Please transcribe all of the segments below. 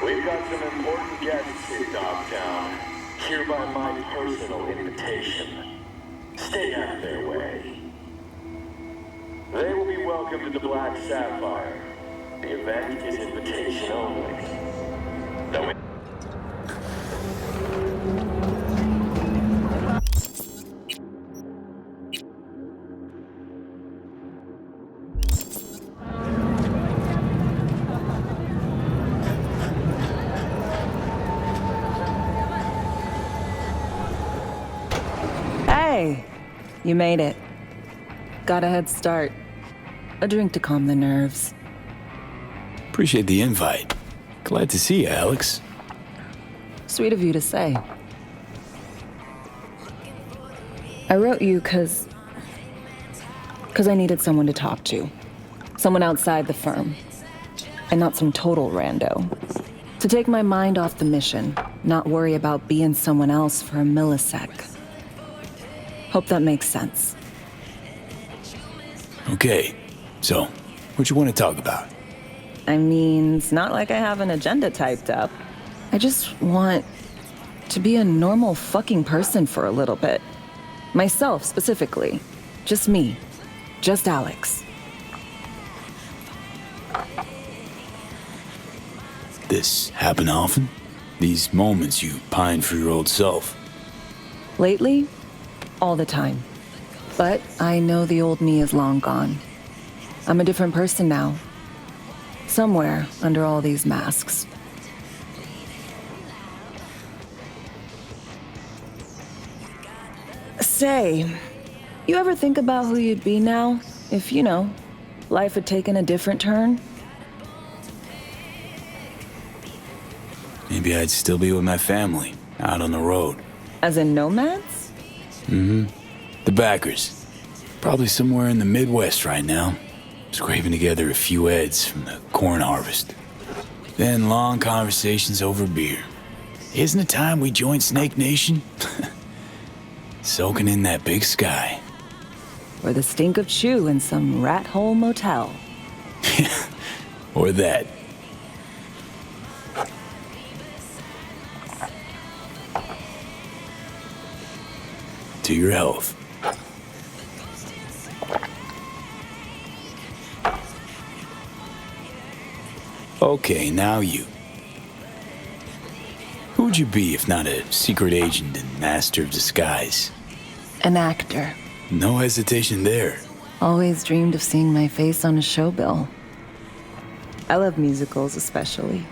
We've got some important guests in Dogtown. Hereby my personal invitation. Stay out of their way. They will be welcome to the Black Sapphire. The event is invitation only. Though Hey, you made it. Got a head start. A drink to calm the nerves. Appreciate the invite. Glad to see you, Alex. Sweet of you to say. I wrote you because I needed someone to talk to. Someone outside the firm. And not some total rando. To take my mind off the mission, not worry about being someone else for a millisec. Hope that makes sense. Okay, so, what you want to talk about? I mean, it's not like I have an agenda typed up. I just want to be a normal fucking person for a little bit. Myself, specifically. Just me. Just Alex. This happen often? These moments you pine for your old self? Lately, all the time. But I know the old me is long gone. I'm a different person now. Somewhere under all these masks. Say, you ever think about who you'd be now if, life had taken a different turn? Maybe I'd still be with my family, out on the road. As in nomads? Mm-hmm. The backers. Probably somewhere in the Midwest right now. Scraping together a few heads from the corn harvest. Then long conversations over beer. Isn't it time we joined Snake Nation? Soaking in that big sky. Or the stink of chew in some rat hole motel. Or that. To your health. Okay, now you. Who'd you be if not a secret agent and master of disguise? An actor. No hesitation there. Always dreamed of seeing my face on a show bill. I love musicals especially.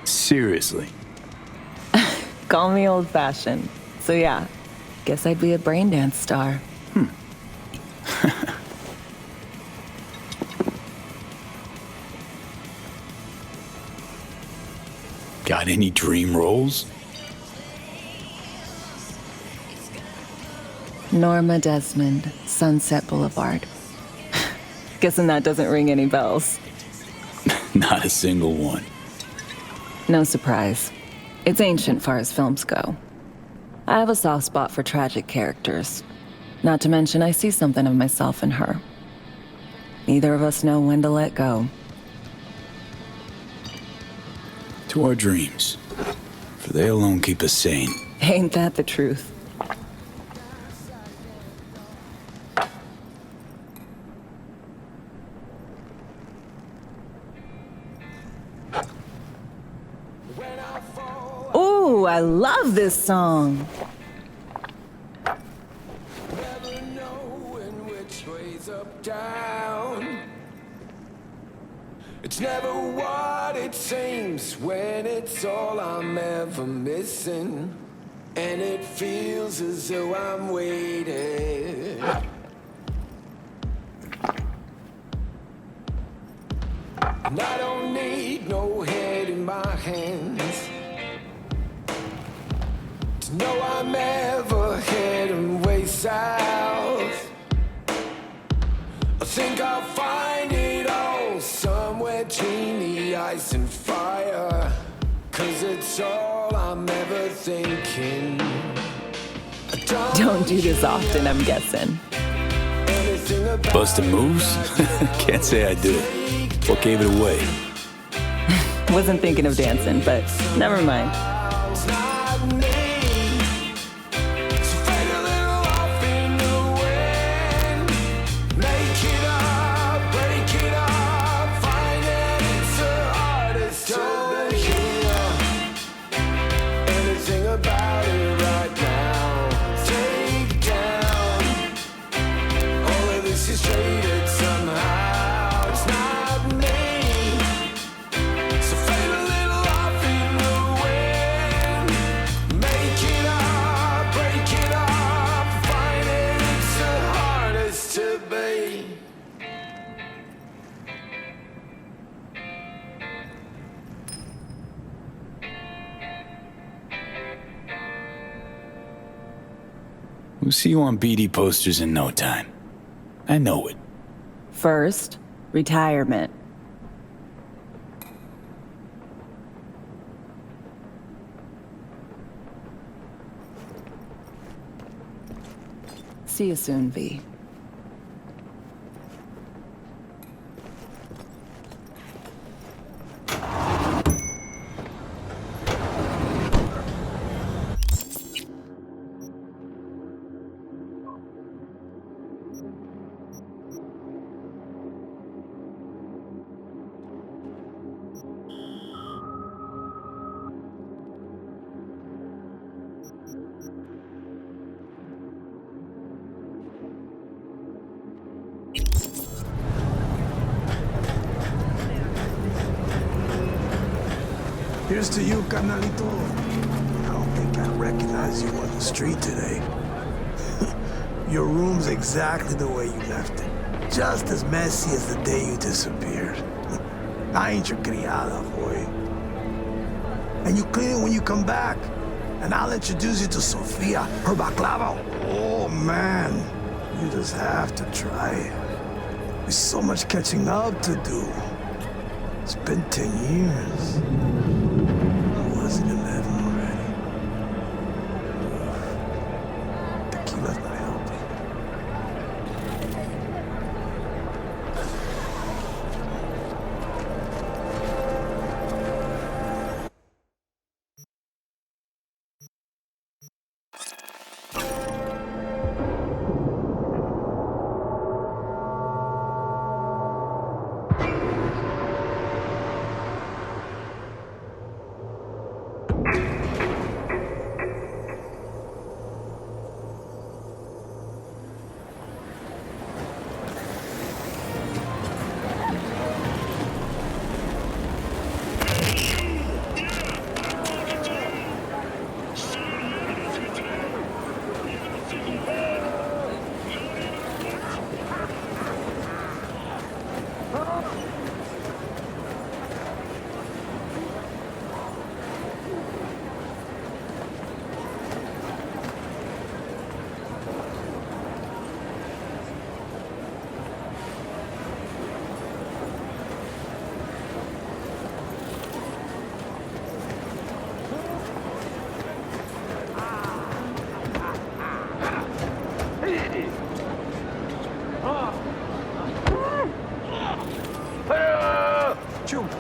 Seriously? Call me old-fashioned. So yeah, guess I'd be a braindance star. Got any dream roles? Norma Desmond, Sunset Boulevard. Guessing that doesn't ring any bells. Not a single one. No surprise. It's ancient far as films go. I have a soft spot for tragic characters. Not to mention I see something of myself in her. Neither of us know when to let go. To our dreams. For they alone keep us sane. Ain't that the truth? Ooh, I love this song. Never knowing which way's up, down. It's never what it seems when it's all I'm ever missing. And it feels as though I'm waiting. And I don't need no head in my hands to know I'm ever heading way south. I think I'll find it all somewhere between the ice and fire. 'Cause it's all I'm ever thinking. Don't do this often, I'm guessing. Bustin' moves? Can't say I do. What gave it away? Wasn't thinking of dancing, but never mind. It's not me. So fade a little off in the wind. Make it up, break it up. Find it, it's the hardest to hear. Anything about it right now. Take down. All of this is traded somehow. It's not me. So fade a little off in the wind. Make it up, break it up. Find it, it's the hardest to be. We'll see you on BD posters in no time. I know it. First, retirement. See you soon, V. Here's to you, carnalito. I don't think I recognize you on the street today. Your room's exactly the way you left it. Just as messy as the day you disappeared. I ain't your criada, boy. And you clean it when you come back. And I'll introduce you to Sofia, her baklava. Oh, man. You just have to try it. There's so much catching up to do. It's been 10 years. Or was it 11 already? Tequila's not helping.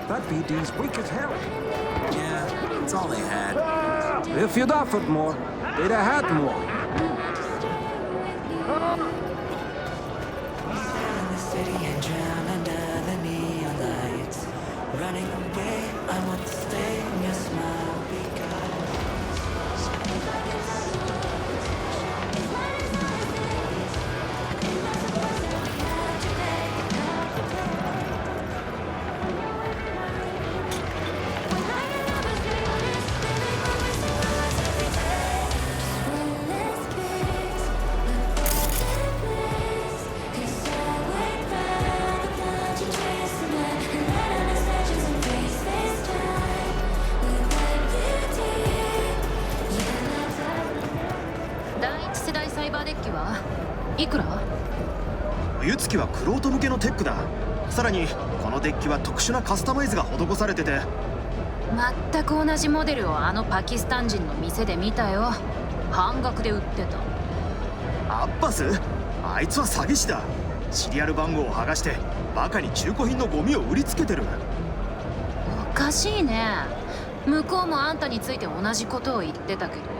That BD's weak as hell. Yeah, that's all they had. If you'd offered more, they'd have had more. The city and drown under the neon lights. Running away, I want to stay in your smile because冬月はクロート向けのテックだ。さらにこのデッキは特殊なカスタマイズが施されてて、全く同じモデルをあのパキスタン人の店で見たよ。半額で売ってた。アッバス？あいつは詐欺師だ。シリアル番号を剥がしてバカに中古品のゴミを売りつけてる。おかしいね。向こうもあんたについて同じことを言ってたけど。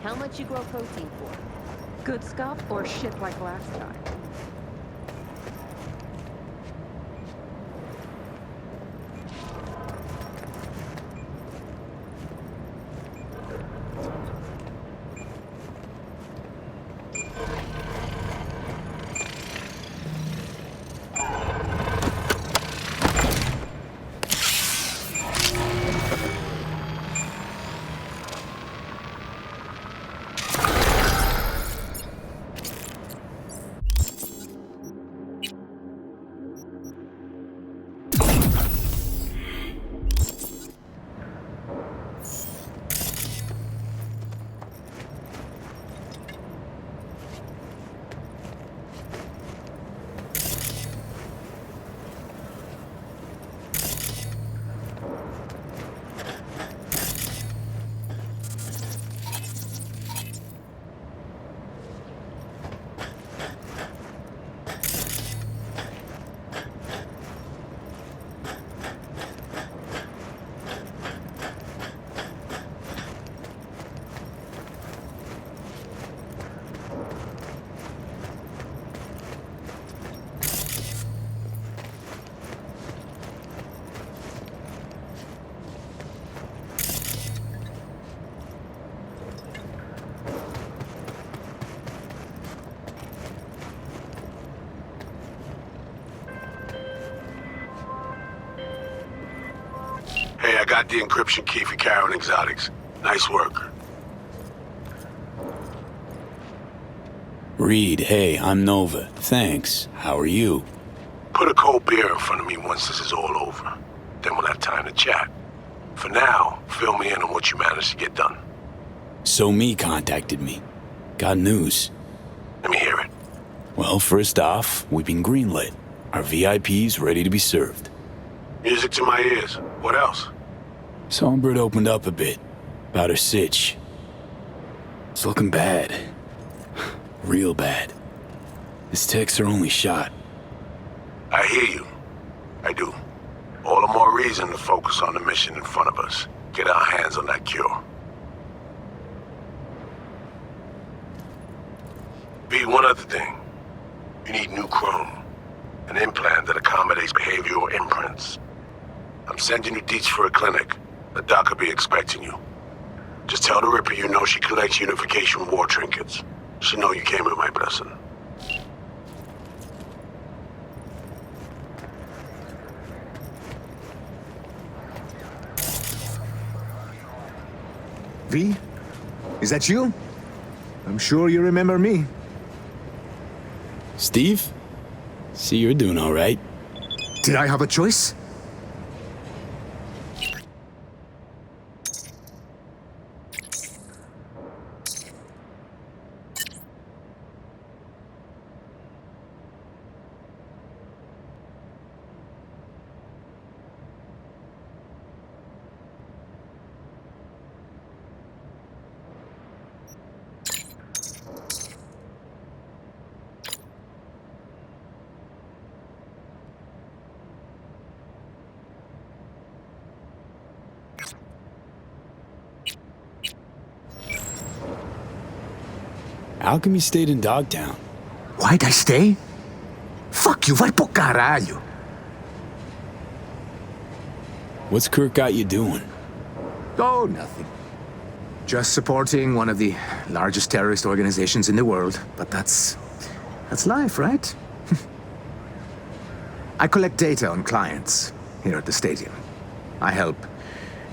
How much you grow protein for? Good stuff or shit like last time? got the encryption key for Karen Exotics. Nice work. Reed, hey, I'm Nova. Thanks. How are you? Put a cold beer in front of me once this is all over. Then we'll have time to chat. For now, fill me in on what you managed to get done. So Me contacted me. Got news. Let me hear it. Well, first off, we've been greenlit. Our VIP's ready to be served. Music to my ears. What else? Songbird opened up a bit about her sitch. It's looking bad. Real bad. His tech's her only shot. I hear you. I do. All the more reason to focus on the mission in front of us. Get our hands on that cure. V, one other thing. You need new chrome. An implant that accommodates behavioral imprints. I'm sending you deets for a clinic. The doc will be expecting you. Just tell the Ripper you know she collects unification war trinkets. She'll know you came with my blessing. V? Is that you? I'm sure you remember me. Steve? See, you're doing all right. Did I have a choice? How come you stayed in Dogtown? Why'd I stay? Fuck you, vai pro caralho. What's Kirk got you doing? Oh, nothing. Just supporting one of the largest terrorist organizations in the world. But that's life, right? I collect data on clients here at the stadium. I help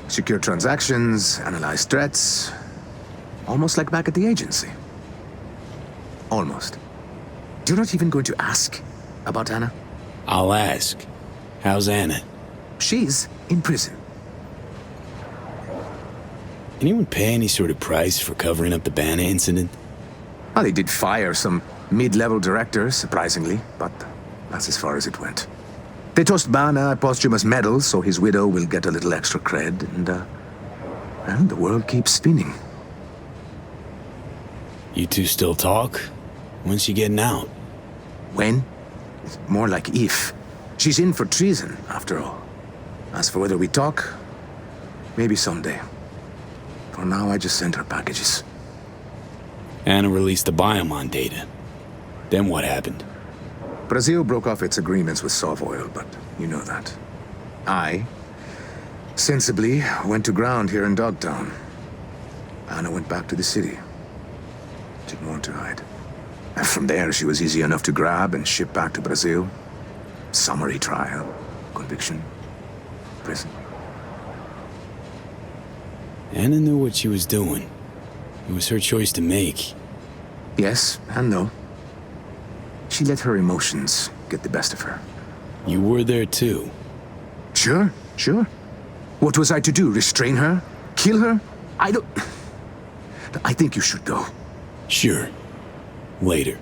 secure transactions, analyze threats, almost like back at the agency. Almost. You're not even going to ask about Anna? I'll ask. How's Anna? She's in prison. Anyone pay any sort of price for covering up the Banner incident? Well, they did fire some mid-level directors, surprisingly, but that's as far as it went. They tossed Bana a posthumous medal, so his widow will get a little extra cred, and the world keeps spinning. You two still talk? When's she getting out? When? It's more like if. She's in for treason, after all. As for whether we talk, maybe someday. For now, I just send her packages. Anna released the Biomon data. Then what happened? Brazil broke off its agreements with Sovoil, but you know that. I, sensibly, went to ground here in Dogtown. Anna went back to the city. Didn't want to hide. And from there, she was easy enough to grab and ship back to Brazil. Summary trial, conviction, prison. Anna knew what she was doing. It was her choice to make. Yes and no. She let her emotions get the best of her. You were there too. Sure. What was I to do? Restrain her? Kill her? I think you should go. Sure. Later.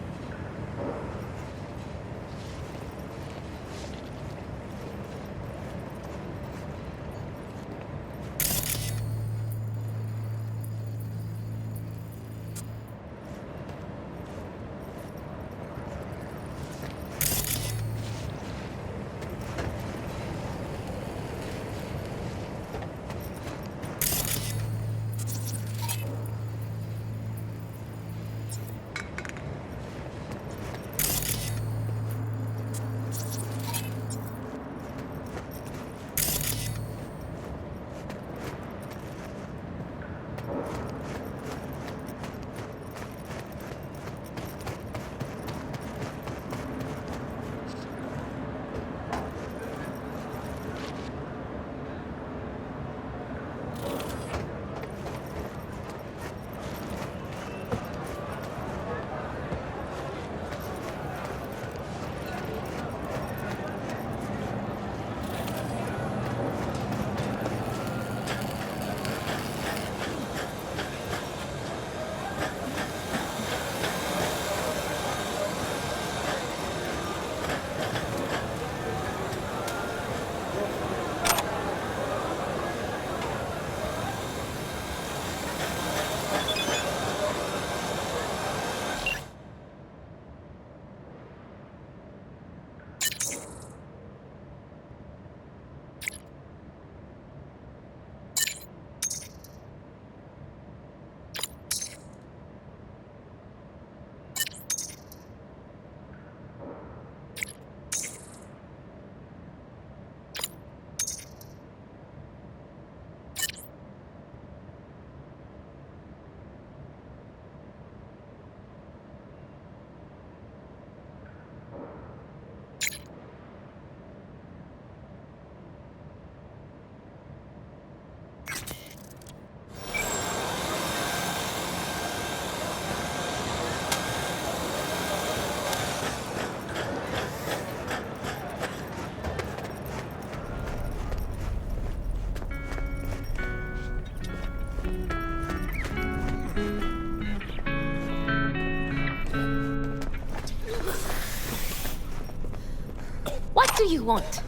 What do you want?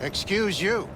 Excuse you.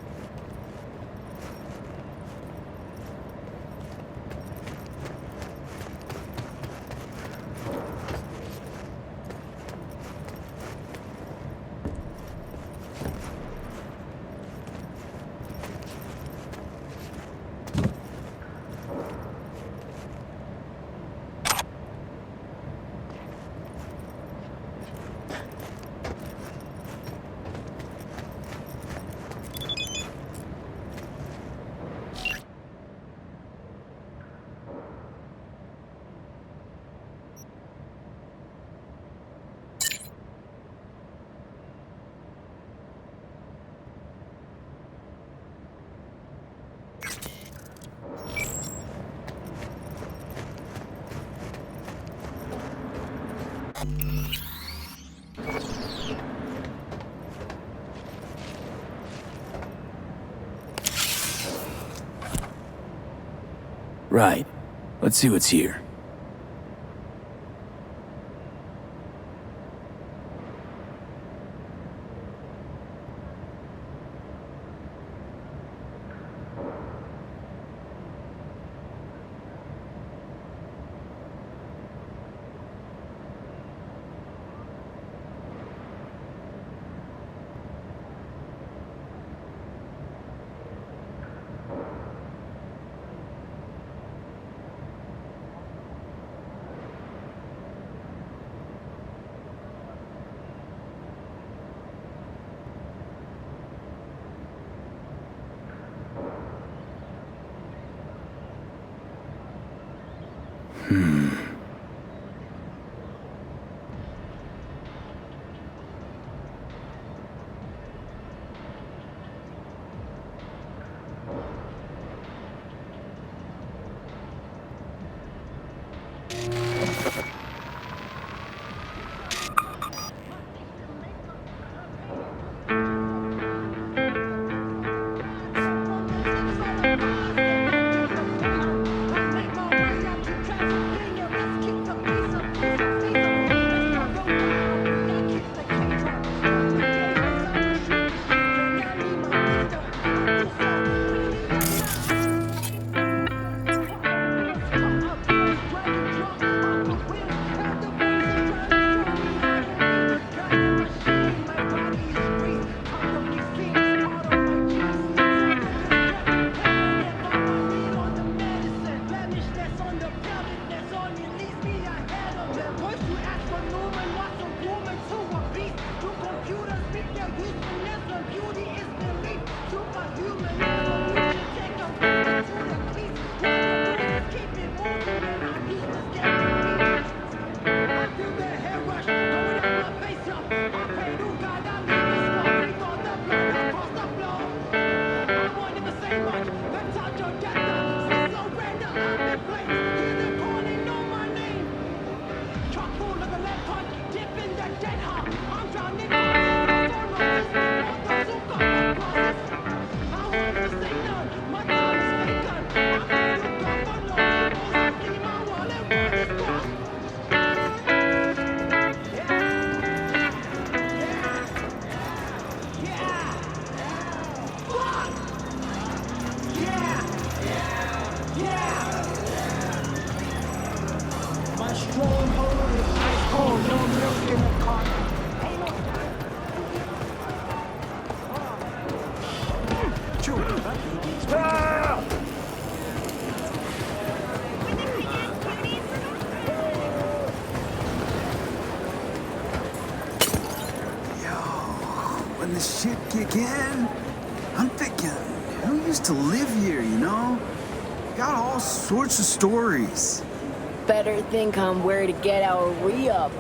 Right. Let's see what's here. When the shit kick in, I'm thinking, who used to live here, you know? Got all sorts of stories. Better think on where to get our re-up.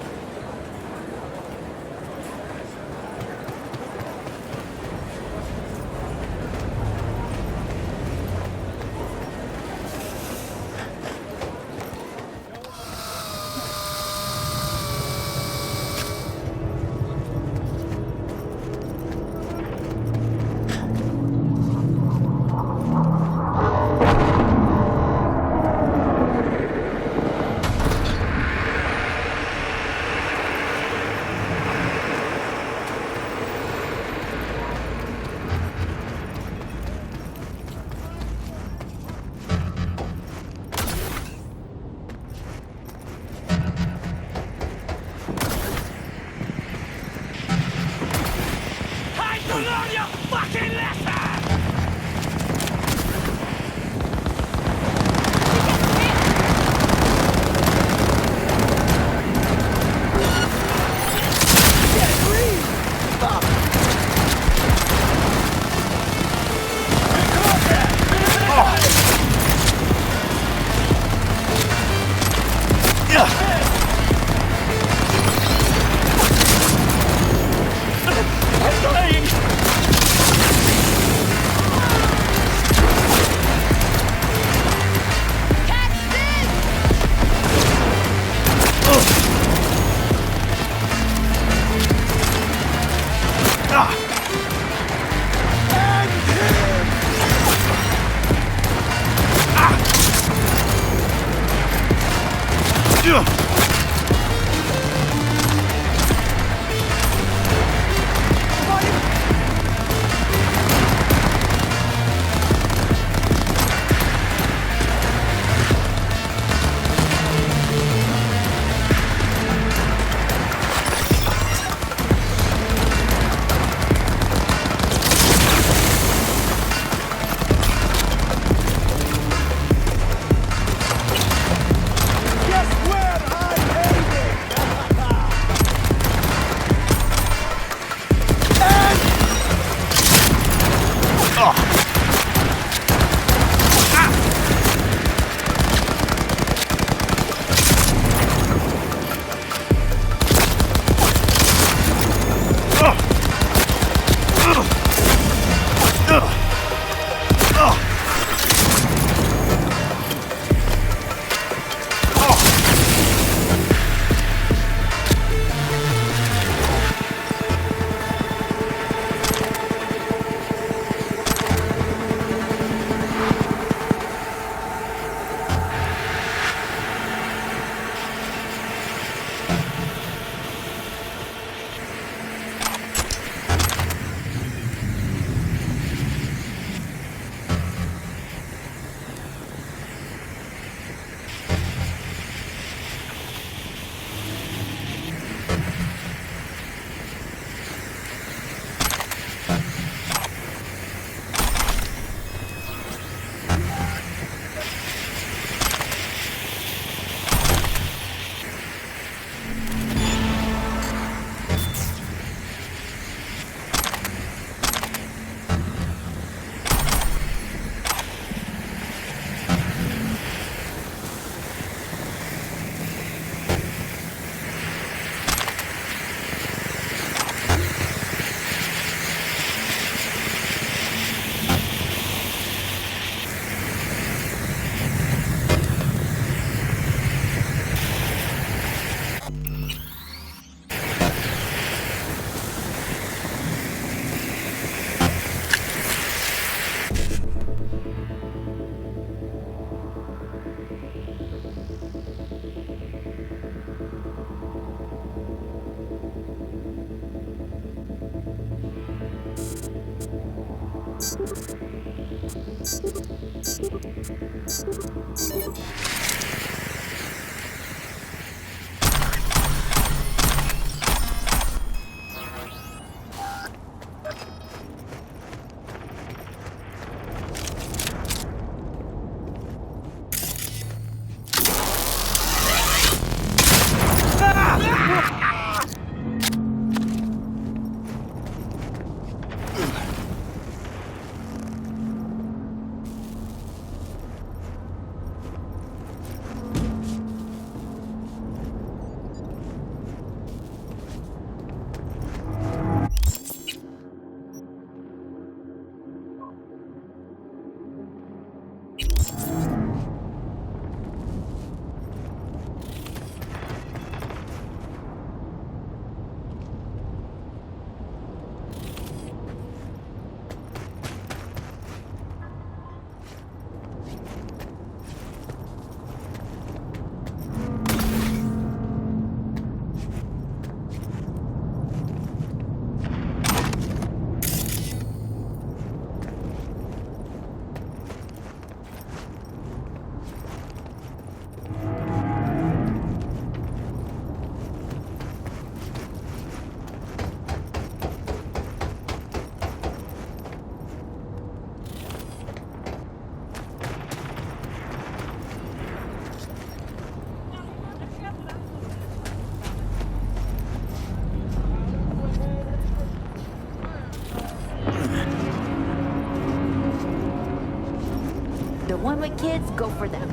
The one with kids, go for them.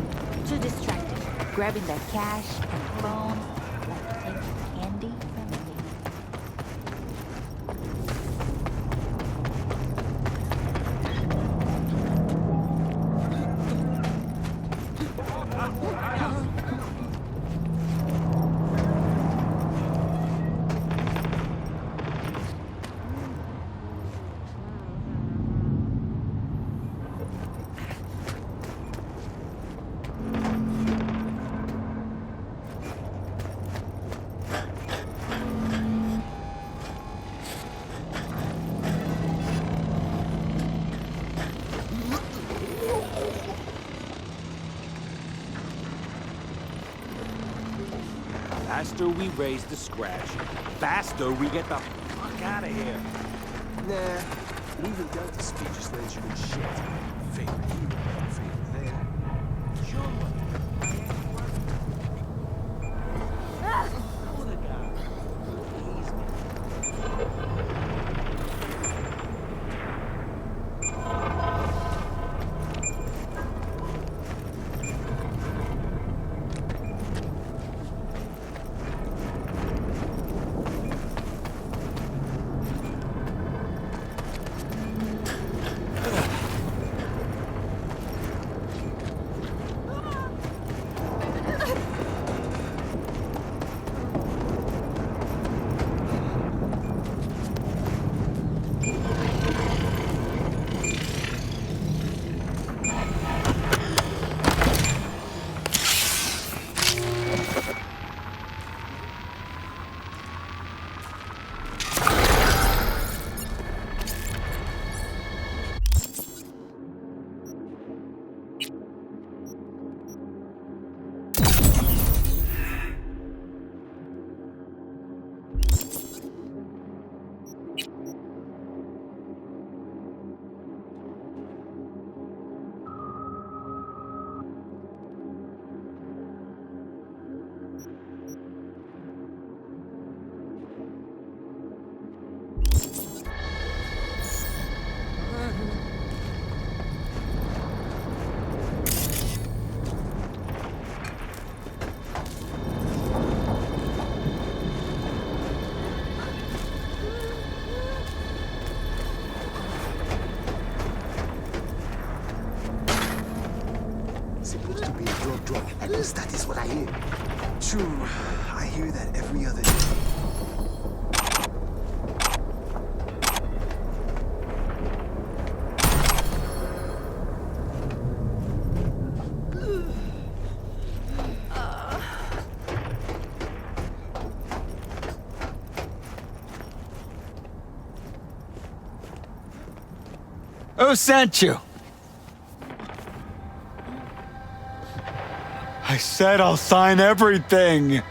Too distracted. Grabbing that cash and phone like taking candy from a baby. Faster we raise the scratch, faster we get the fuck out of here. Nah, leaving Delta speed just lands you in shit. Favorite here, favorite there. Sure. Supposed to be a drug. At least that is what I hear. True, I hear that every other day. Who sent you? said I'll sign everything.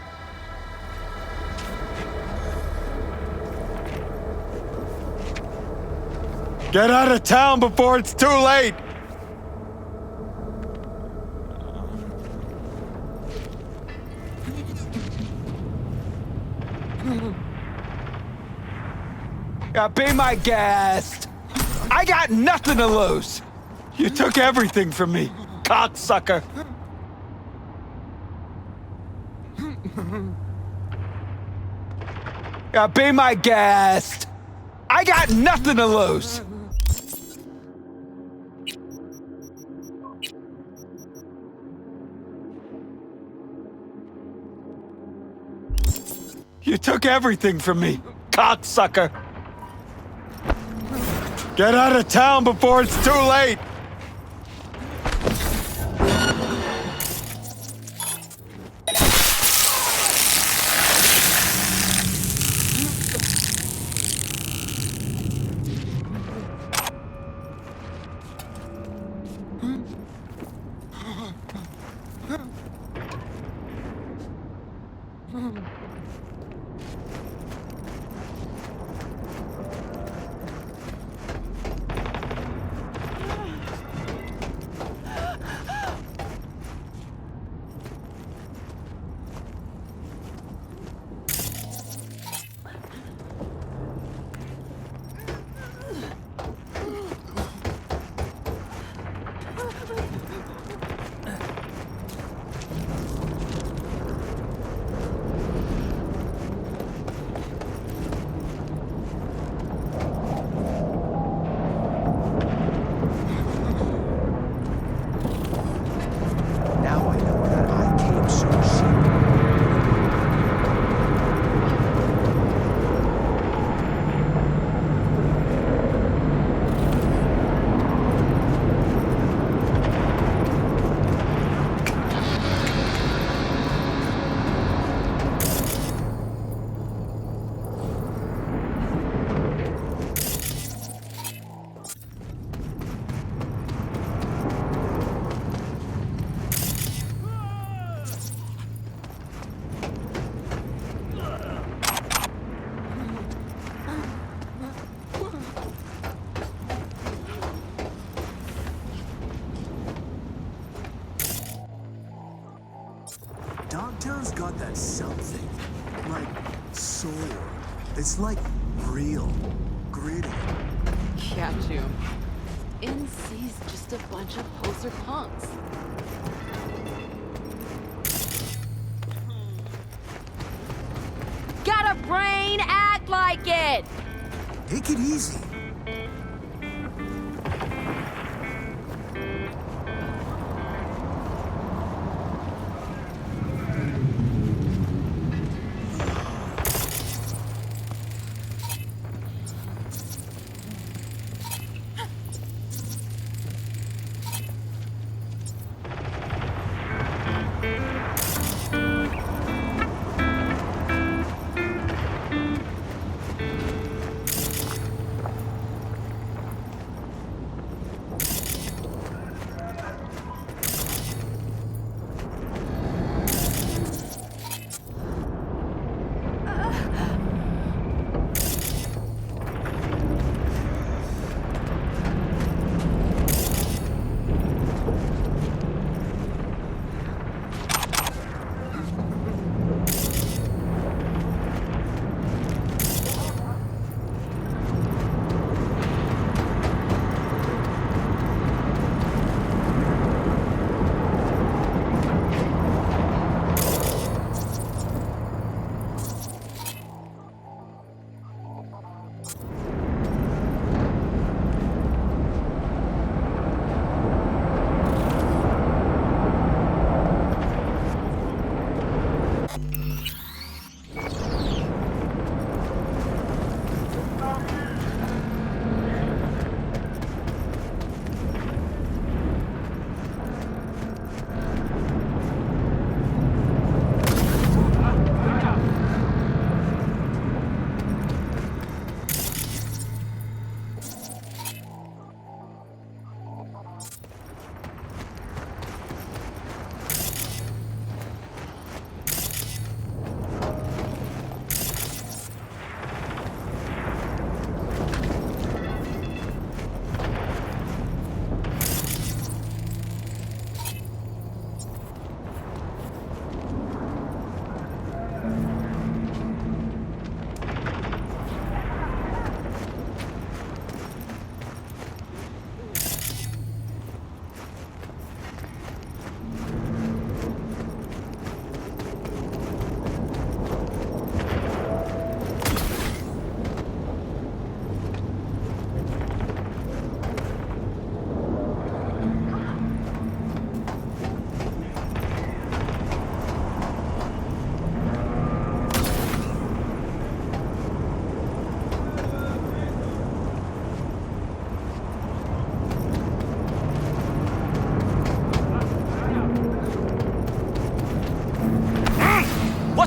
Get out of town before it's too late! Be my guest! I got nothing to lose! You took everything from me, cocksucker! Be my guest! I got nothing to lose! You took everything from me, cocksucker! Get out of town before it's too late! Dogtown's got that something, like soul. It's like real, gritty. Yeah, June. NC's just a bunch of poser punks. Got a brain? Act like it! Take it easy.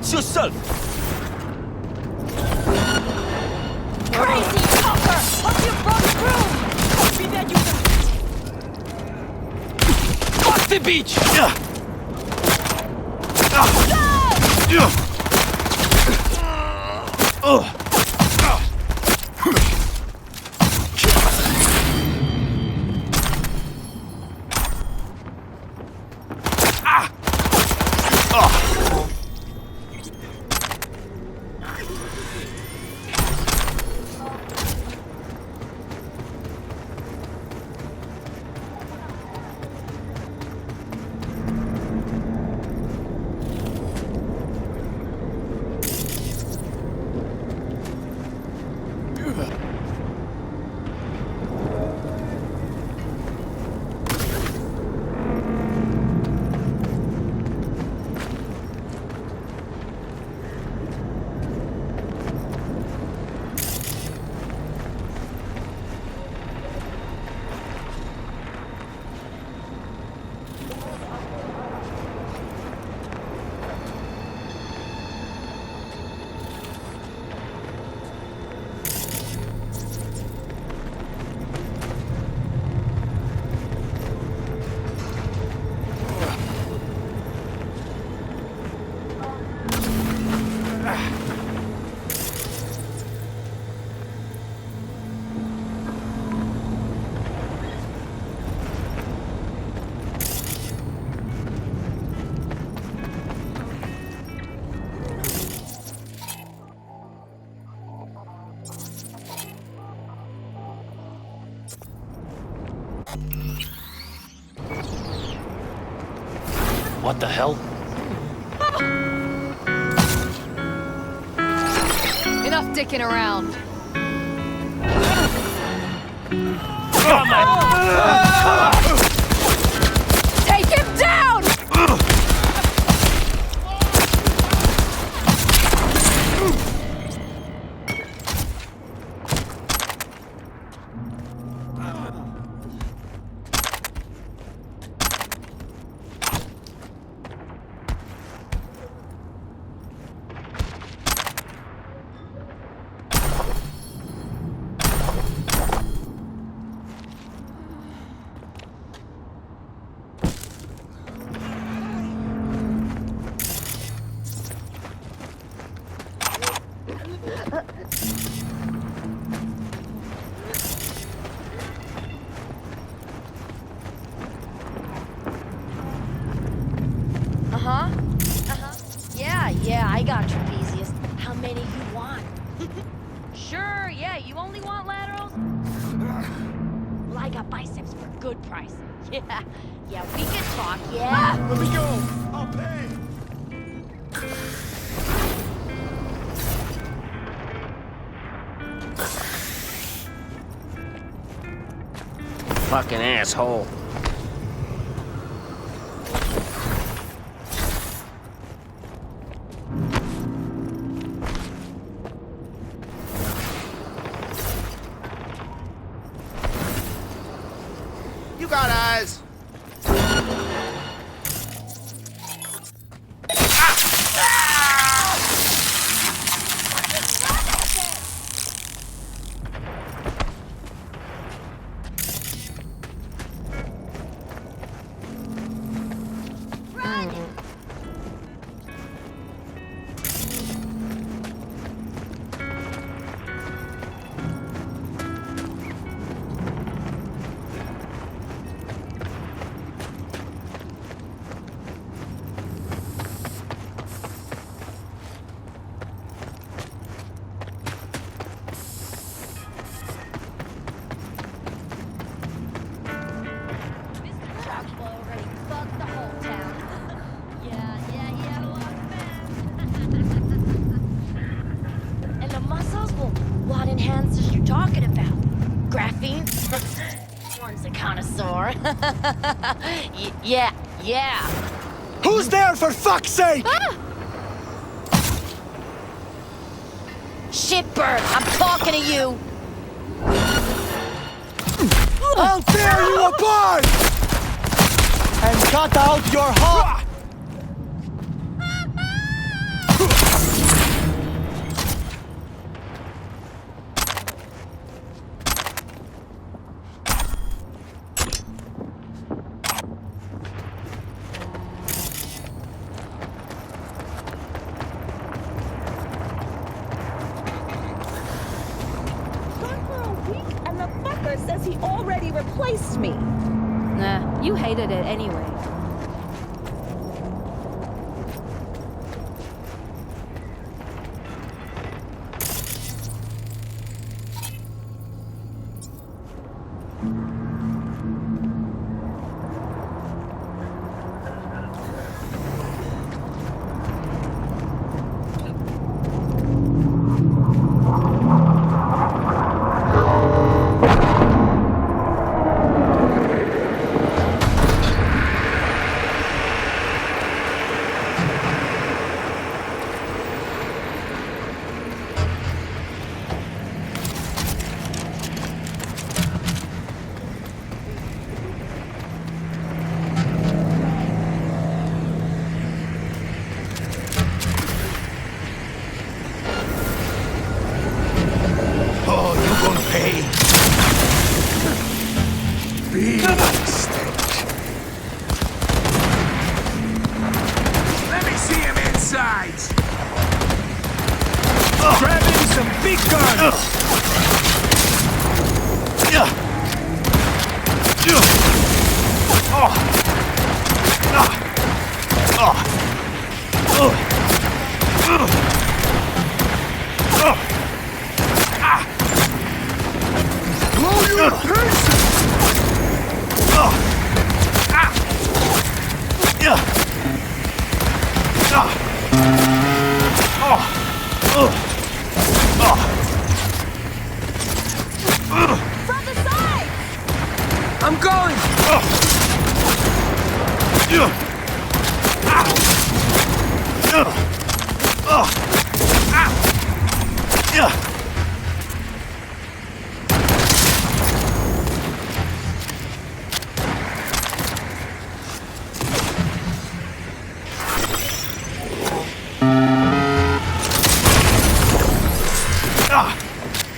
Watch yourself! Crazy fucker! Hope you broke through! Copy that, you Fuck the beach! What the hell? Enough dicking around. Take him down! Yeah, I got trapezius. How many you want? Sure, yeah, you only want laterals? Well, I got biceps for good price. Yeah, we can talk, yeah. Let me go. I'll pay. Fucking asshole. You got eyes. What enhancers you talking about? Graphene? One's a connoisseur. Yeah. Who's there, for fuck's sake? Ah! Shitbird, I'm talking to you. I'll tear you apart! And cut out your heart! Parker says he already replaced me. Nah, you hated it anyway. Let me see him inside. Grabbing some big guns. Blow you to pieces. From the side! I'm going!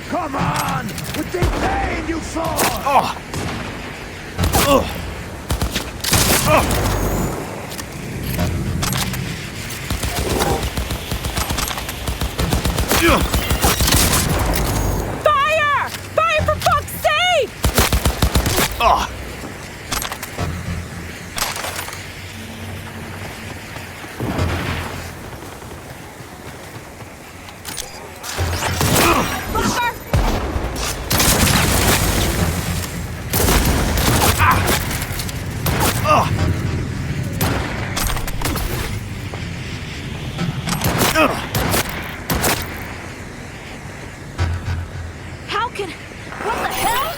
Come on! What they paying you for? Fire! Fire for fuck's sake! How can... What the hell?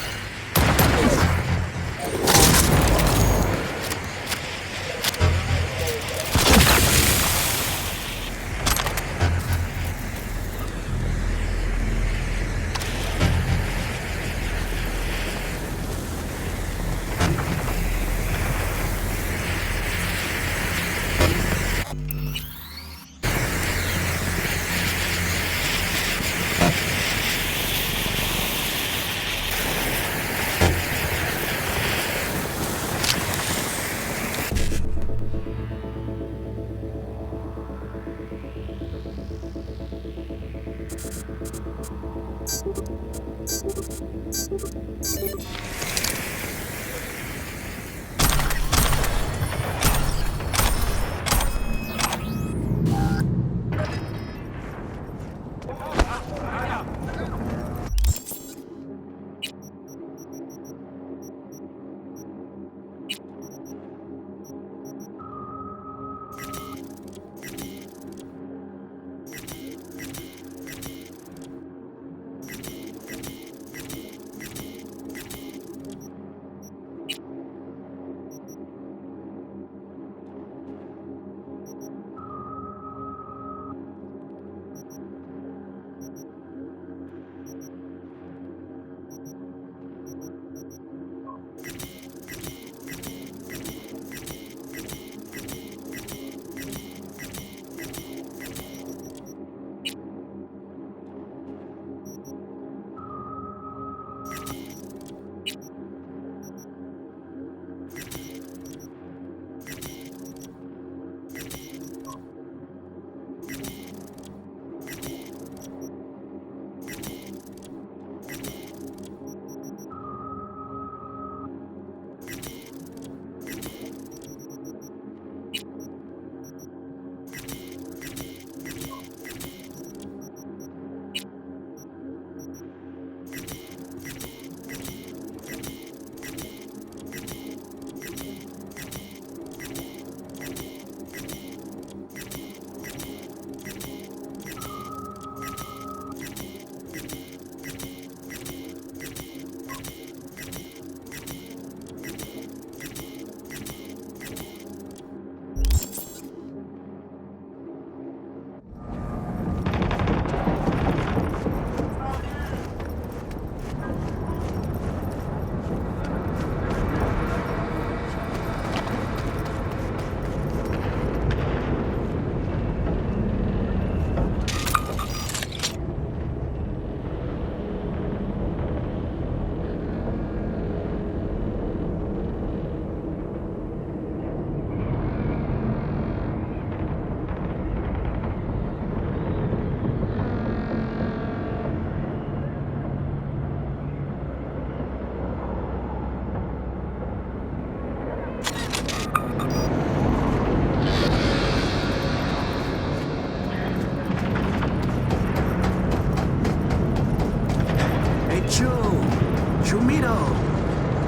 Chumito.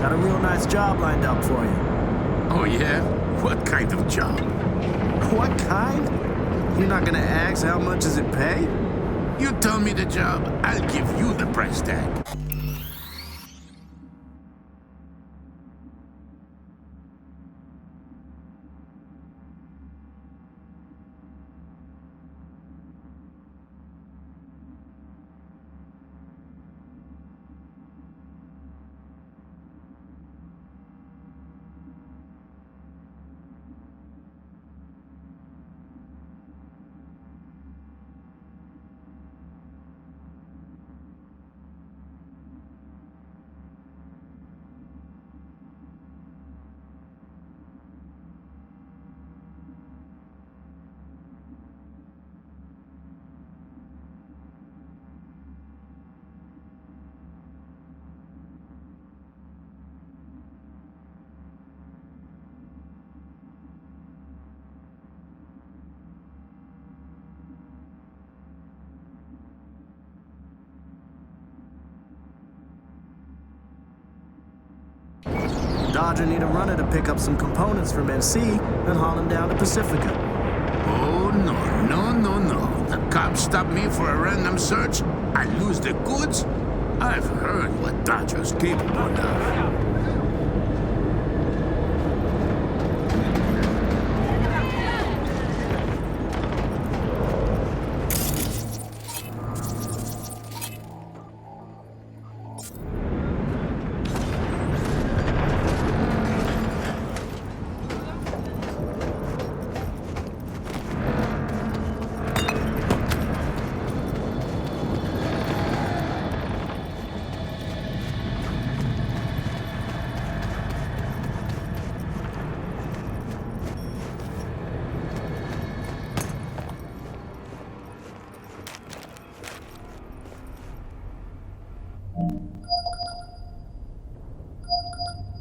Got a real nice job lined up for you. Oh, yeah? What kind of job? What kind? You're not gonna ask how much does it pay? You tell me the job, I'll give you the price tag. Dodger need a runner to pick up some components from NC, then haul him down to Pacifica. Oh, no. The cops stop me for a random search. I lose the goods. I've heard what Dodger's capable of.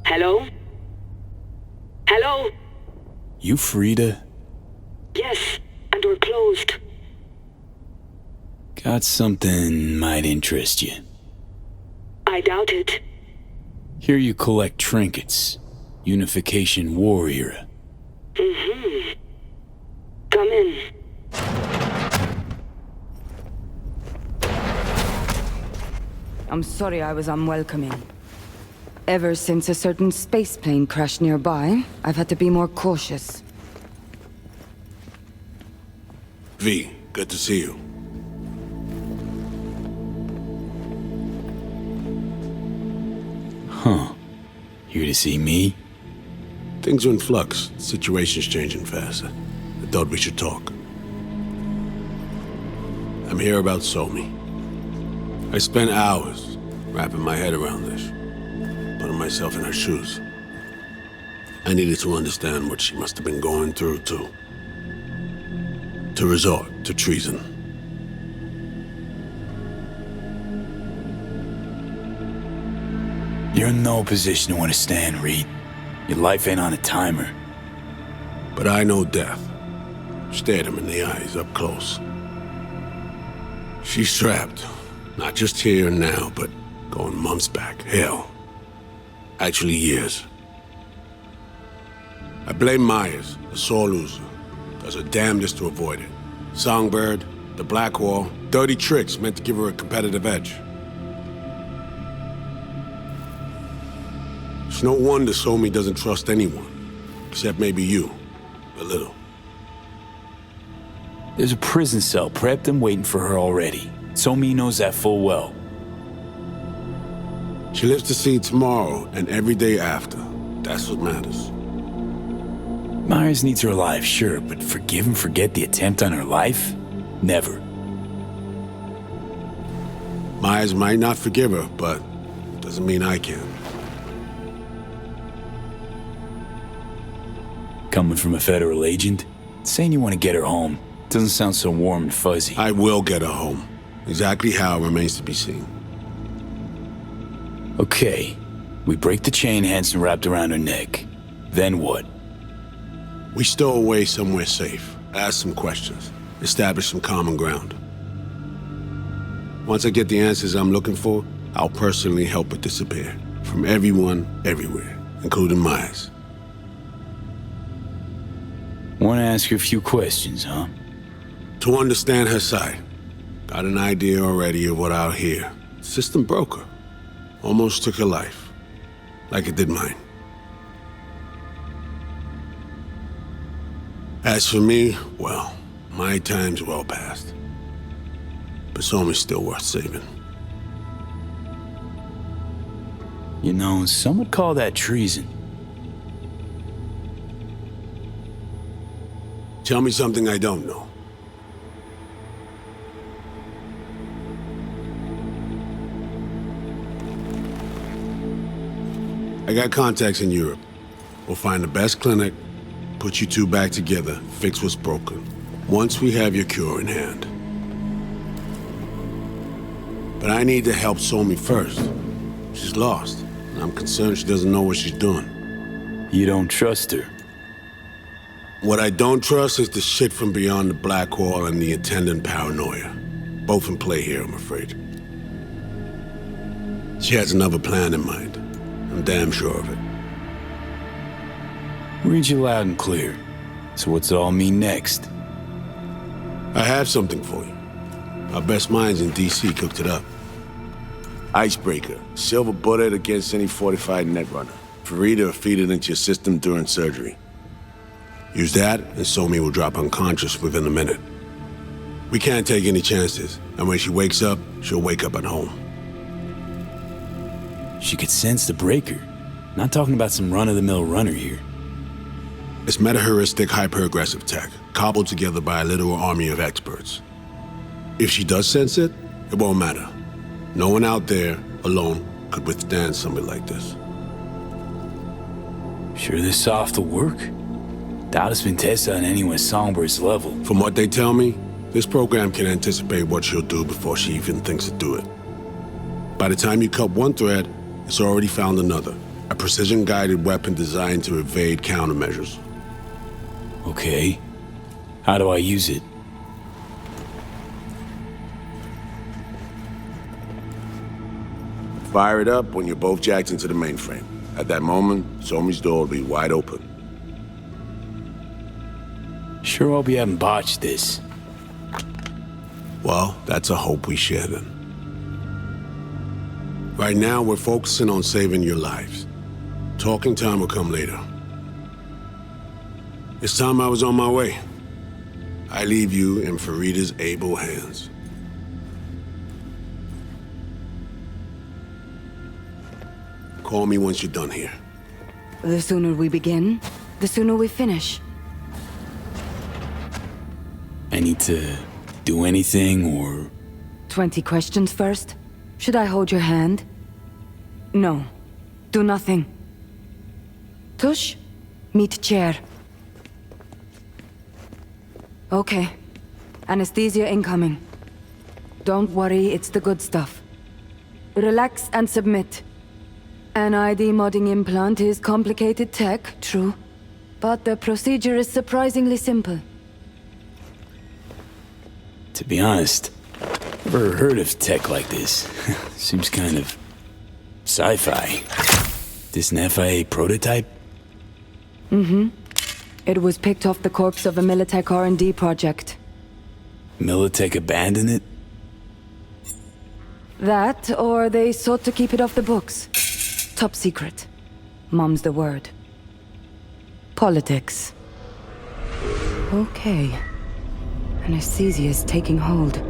Hello? Hello? You Frida? Yes, and we're closed. Got something might interest you. I doubt it. Here you collect trinkets. Unification War era. Mm-hmm. Come in. I'm sorry I was unwelcoming. Ever since a certain space plane crashed nearby, I've had to be more cautious. V, good to see you. Huh. Here to see me? Things are in flux. The situation's changing fast. I thought we should talk. I'm here about Somi. I spent hours wrapping my head around this. Putting myself in her shoes. I needed to understand what she must have been going through to resort to treason. You're in no position to understand, Reed. Your life ain't on a timer. But I know death. Stared him in the eyes up close. She's trapped. Not just here and now, but going months back. Hell. Actually, years. I blame Myers, the sore loser. Does her damnedest to avoid it. Songbird, the Black Wall, dirty tricks meant to give her a competitive edge. It's no wonder Somi doesn't trust anyone. Except maybe you. A little. There's a prison cell prepped and waiting for her already. Somi knows that full well. She lives to see tomorrow and every day after. That's what matters. Myers needs her alive, sure, but forgive and forget the attempt on her life? Never. Myers might not forgive her, but doesn't mean I can. Coming from a federal agent? Saying you want to get her home doesn't sound so warm and fuzzy. I will get her home. Exactly how remains to be seen. Okay. We break the chain Hanson wrapped around her neck. Then what? We stow away somewhere safe, ask some questions, establish some common ground. Once I get the answers I'm looking for, I'll personally help it disappear. From everyone, everywhere, including Myers. Want to ask her a few questions, huh? To understand her side. Got an idea already of what I'll hear. System broke her. Almost took her life. Like it did mine. As for me, well, my time's well past. But Somi's still worth saving. You know, some would call that treason. Tell me something I don't know. I got contacts in Europe. We'll find the best clinic, put you two back together, fix what's broken. Once we have your cure in hand. But I need to help Somi first. She's lost, and I'm concerned she doesn't know what she's doing. You don't trust her? What I don't trust is the shit from beyond the black wall and the attendant paranoia. Both in play here, I'm afraid. She has another plan in mind. I'm damn sure of it. Read you loud and clear. So what's it all mean next? I have something for you. Our best minds in DC cooked it up. Icebreaker. Silver bullet against any fortified netrunner. Farida will feed it into your system during surgery. Use that, and Somi will drop unconscious within a minute. We can't take any chances, and when she wakes up, she'll wake up at home. She could sense the breaker. Not talking about some run-of-the-mill runner here. It's meta-heuristic, hyper-aggressive tech, cobbled together by a literal army of experts. If she does sense it, it won't matter. No one out there, alone, could withstand something like this. Sure this soft will work? Doubt it's been tested on anyone Songbird's level. From what they tell me, this program can anticipate what she'll do before she even thinks to do it. By the time you cut one thread, it's already found another. A precision-guided weapon designed to evade countermeasures. Okay. How do I use it? Fire it up when you're both jacked into the mainframe. At that moment, Somi's door will be wide open. Sure hope you haven't botched this. Well, that's a hope we share then. Right now, we're focusing on saving your lives. Talking time will come later. It's time I was on my way. I leave you in Farida's able hands. Call me once you're done here. The sooner we begin, the sooner we finish. I need to do anything, or... 20 questions first? Should I hold your hand? No. Do nothing. Tush, meet chair. Okay. Anesthesia incoming. Don't worry, it's the good stuff. Relax and submit. An ID modding implant is complicated tech, true. But the procedure is surprisingly simple. To be honest, never heard of tech like this. Seems kind of sci-fi. This an FIA prototype? Mm-hmm. It was picked off the corpse of a Militech R&D project. Militech abandoned it? That, or they sought to keep it off the books. Top secret. Mom's the word. Politics. Okay. Anesthesia is taking hold.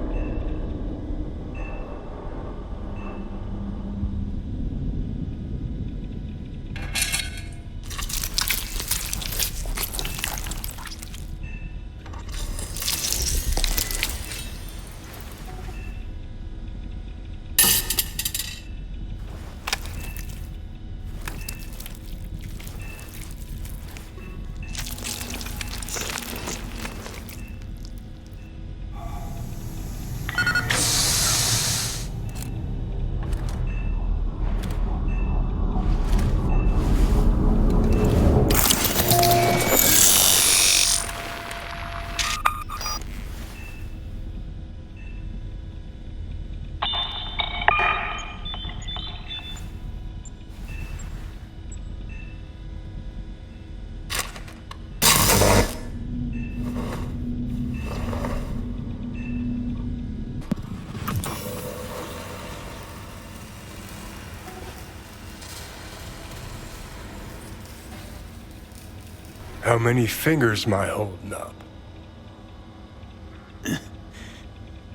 How many fingers am I holding up?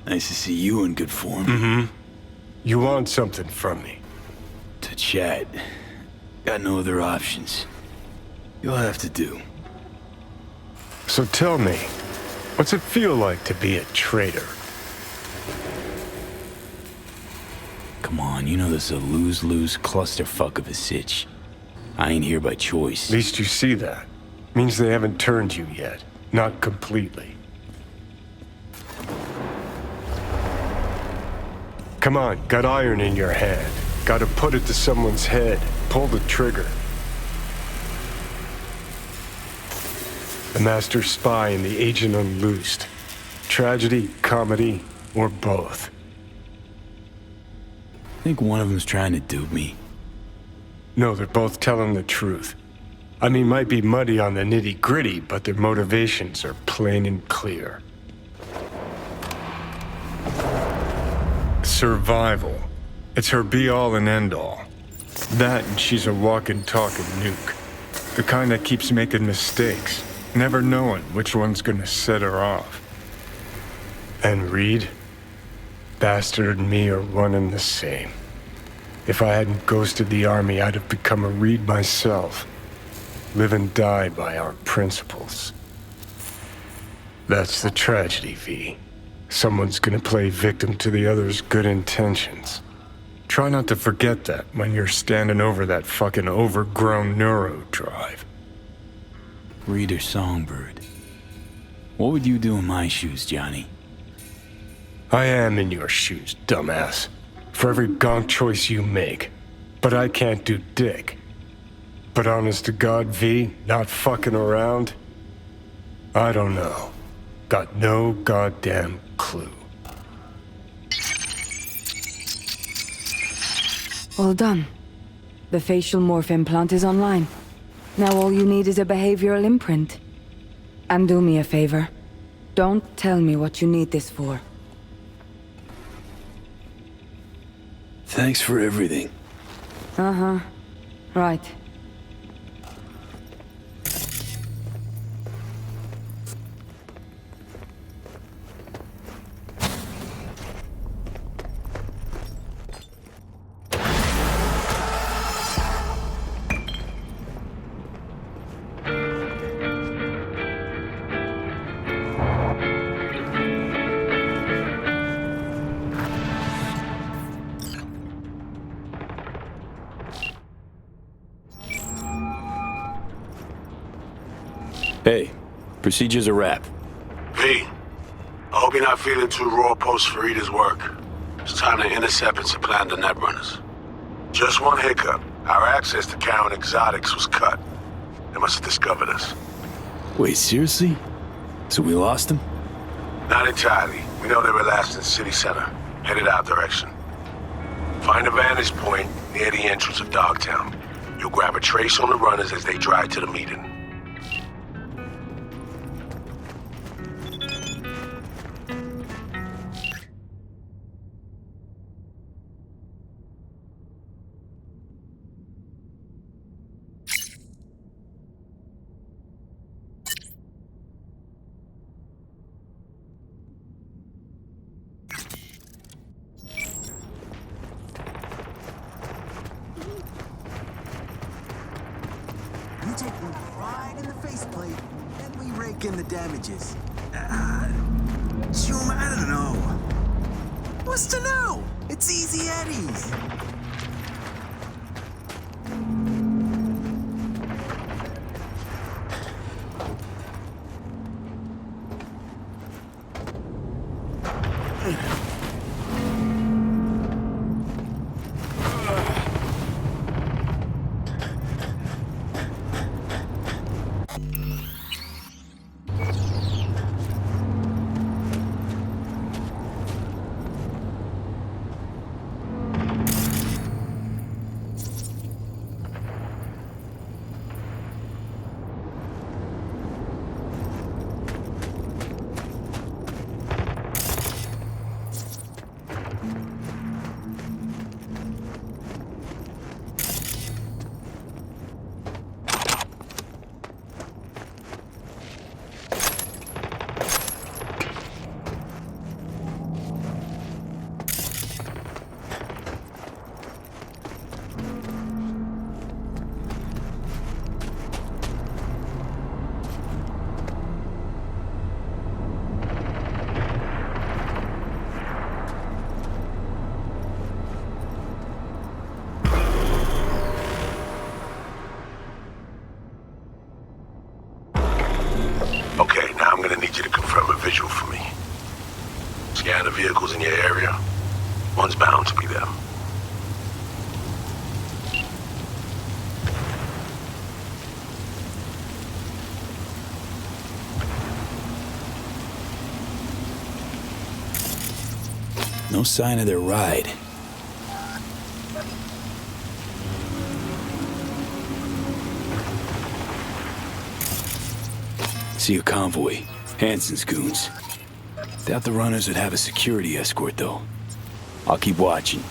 Nice to see you in good form. Mm-hmm. You want something from me? To chat. Got no other options. You'll have to do. So tell me, what's it feel like to be a traitor? Come on, you know this is a lose-lose clusterfuck of a sitch. I ain't here by choice. At least you see that. Means they haven't turned you yet. Not completely. Come on, got iron in your hand. Gotta put it to someone's head. Pull the trigger. The master spy and the agent unloosed. Tragedy, comedy, or both. Think one of them's trying to dupe me. No, they're both telling the truth. I mean, might be muddy on the nitty-gritty, but their motivations are plain and clear. Survival. It's her be-all and end-all. That and she's a walking, talking nuke. The kind that keeps making mistakes, never knowing which one's gonna set her off. And Reed? Bastard and me are one and the same. If I hadn't ghosted the army, I'd have become a Reed myself. Live and die by our principles. That's the tragedy, V. Someone's gonna play victim to the other's good intentions. Try not to forget that when you're standing over that fucking overgrown neuro drive. Reed or Songbird. What would you do in my shoes, Johnny? I am in your shoes, dumbass. For every gonk choice you make. But I can't do dick. But honest to God, V, not fucking around? I don't know. Got no goddamn clue. All done. The facial morph implant is online. Now all you need is a behavioral imprint. And do me a favor. Don't tell me what you need this for. Thanks for everything. Uh-huh. Right. Hey, procedure's a wrap. V, I hope you're not feeling too raw post Farida's work. It's time to intercept and supplant the netrunners. Just one hiccup. Our access to Karen Exotics was cut. They must have discovered us. Wait, seriously? So we lost them? Not entirely. We know they were last in the city center, headed our direction. Find a vantage point near the entrance of Dogtown. You'll grab a trace on the runners as they drive to the meeting. You take one right in the faceplate, then we rake in the damages. Jum, I don't know. What's to know? It's easy Eddie's. No sign of their ride. See a convoy. Hansen's goons. Doubt the runners would have a security escort, though. I'll keep watching.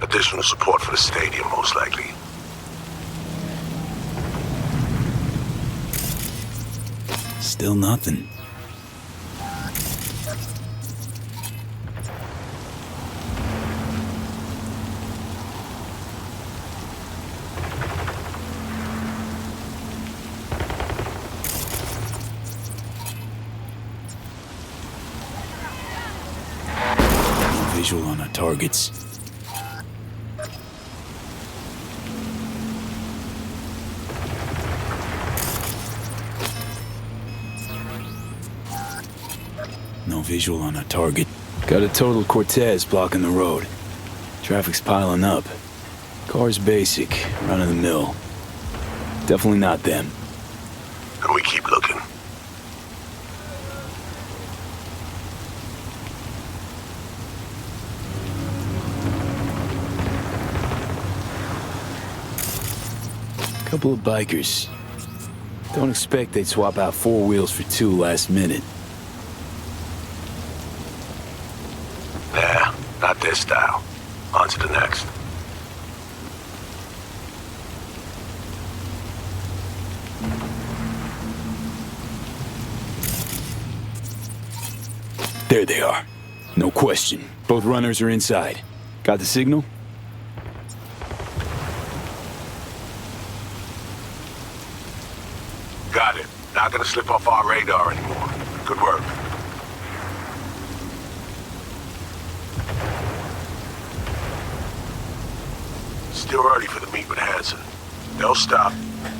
Additional support for the stadium, most likely. Still nothing. Visual on our targets. No visual on our target. Got a total Cortez blocking the road. Traffic's piling up. Car's basic, run-of-the-mill. Definitely not them. And we keep looking. Couple of bikers. Don't expect they'd swap out 4 wheels for 2 last minute. Nah, not this style. On to the next. There they are. No question. Both runners are inside. Got the signal? Got it. Not gonna slip off our radar anymore. Good work. Still early for the meet with Hansen. They'll stop,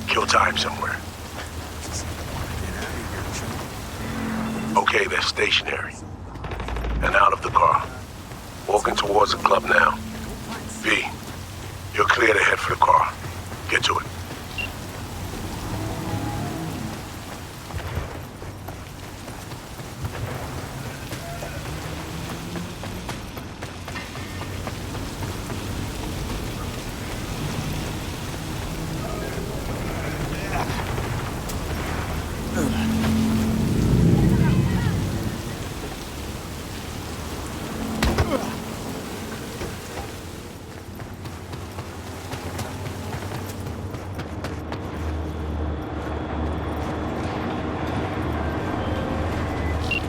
kill time somewhere. Okay, they're stationary. And out of the car. Walking towards the club now. V, you're clear to head for the car. Get to it.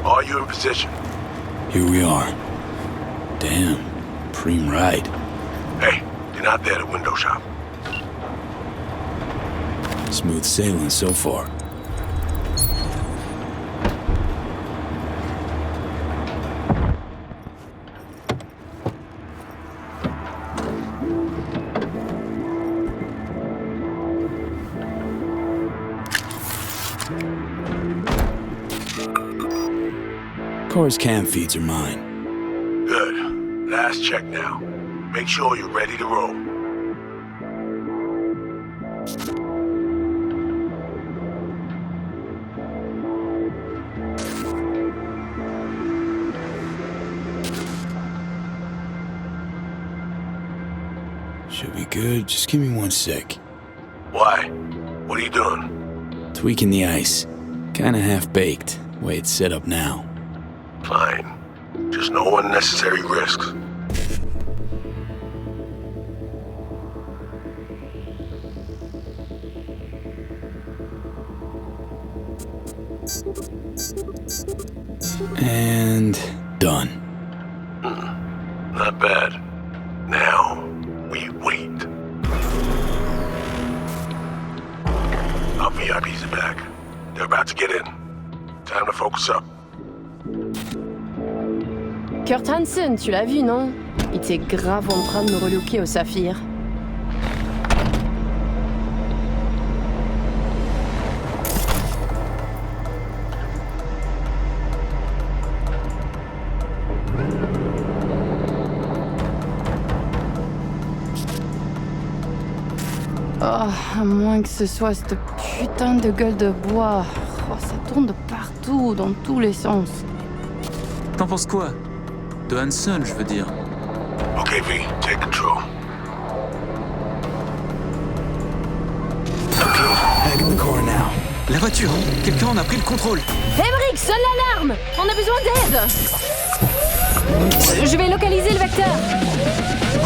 Are you in position? Here we are. Damn, preem ride. Hey, you're not there to window shop. Smooth sailing so far. Car's cam feeds are mine. Good. Last check now. Make sure you're ready to roll. Should be good. Just give me 1 sec. Why? What are you doing? Tweaking the ice. Kinda half-baked, way it's set up now. Fine. Just no unnecessary risks. And done. Not bad. Now, we wait. Our VIPs are back. They're about to get in. Time to focus up. Kurt Hansen, tu l'as vu, non? Il était grave en train de me relooker au saphir. Oh, Ah, à moins que ce soit cette putain de gueule de bois. Oh, ça tourne de partout, dans tous les sens. T'en penses quoi? De Hanson, je veux dire. Okay, V, take control. Back in the car now. La voiture! Quelqu'un en a pris le contrôle! Emmerich, sonne l'alarme! On a besoin d'aide! Je vais localiser le vecteur.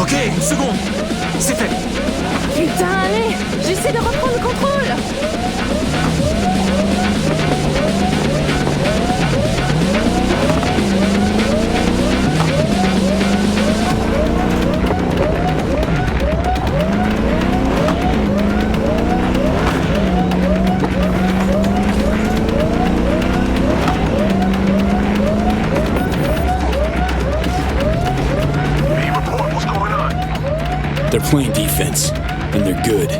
Ok, une seconde! C'est fait! Putain, allez! J'essaie de reprendre le contrôle! They're playing defense, and they're good.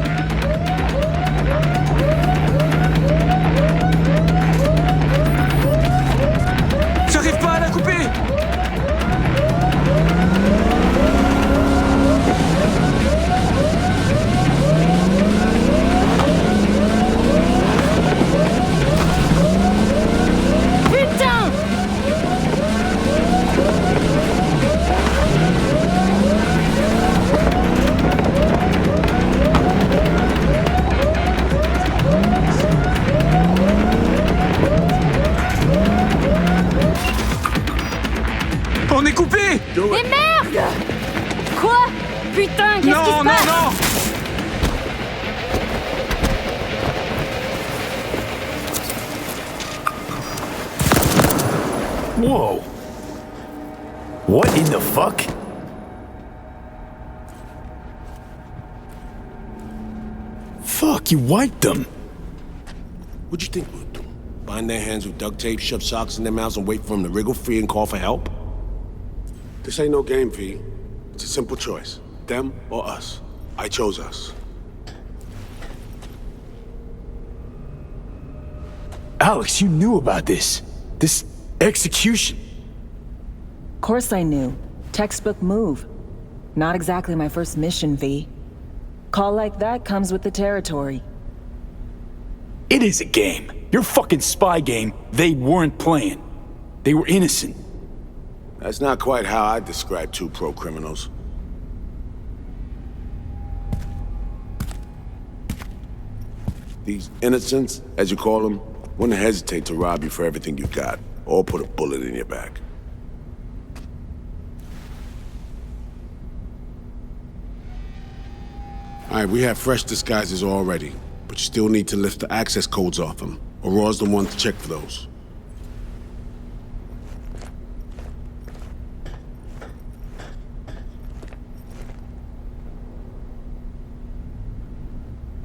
J'arrive pas à la couper! Putain! On est coupé! Mais merde! Quoi? Putain, qu'est-ce qui se Non, non, passe? non! Whoa. What in the fuck? Fuck, you wiped them. What'd you think we'd do? Bind their hands with duct tape, shove socks in their mouths, and wait for them to wriggle free and call for help? This ain't no game, V. It's a simple choice. Them or us. I chose us. Alex, you knew about this. This execution. Of course I knew. Textbook move. Not exactly my first mission, V. Call like that comes with the territory. It is a game. Your fucking spy game, they weren't playing. They were innocent. That's not quite how I describe two pro-criminals. These innocents, as you call them, wouldn't hesitate to rob you for everything you got, or put a bullet in your back. Alright, we have fresh disguises already, but you still need to lift the access codes off them. Aurora's the one to check for those.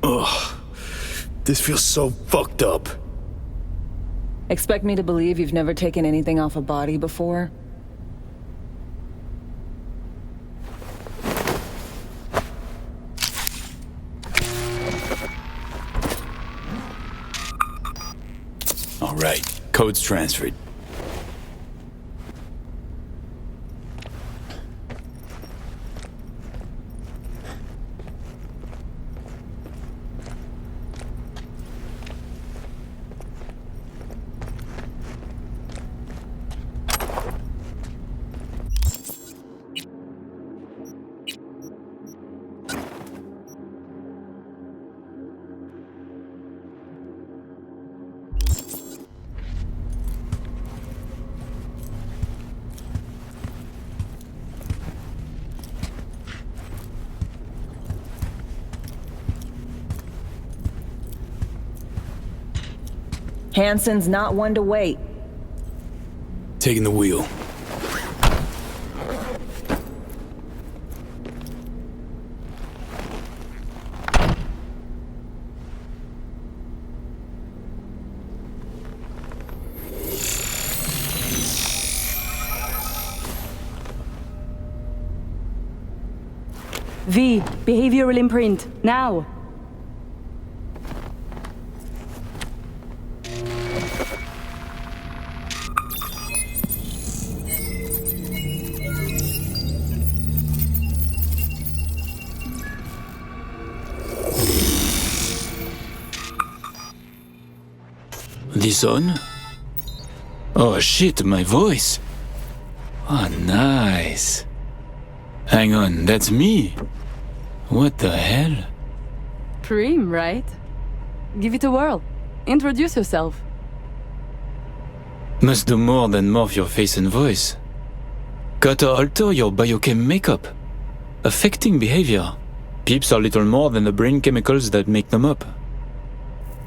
Ugh. This feels so fucked up. Expect me to believe you've never taken anything off a body before? All right, code's transferred. Hanson's not one to wait. Taking the wheel. V, behavioral imprint, now. This on? Oh shit, my voice. Oh, nice. Hang on, that's me. What the hell? Prim, right? Give it a whirl. Introduce yourself. Must do more than morph your face and voice. Gotta alter your biochem makeup. Affecting behavior. Peeps are little more than the brain chemicals that make them up.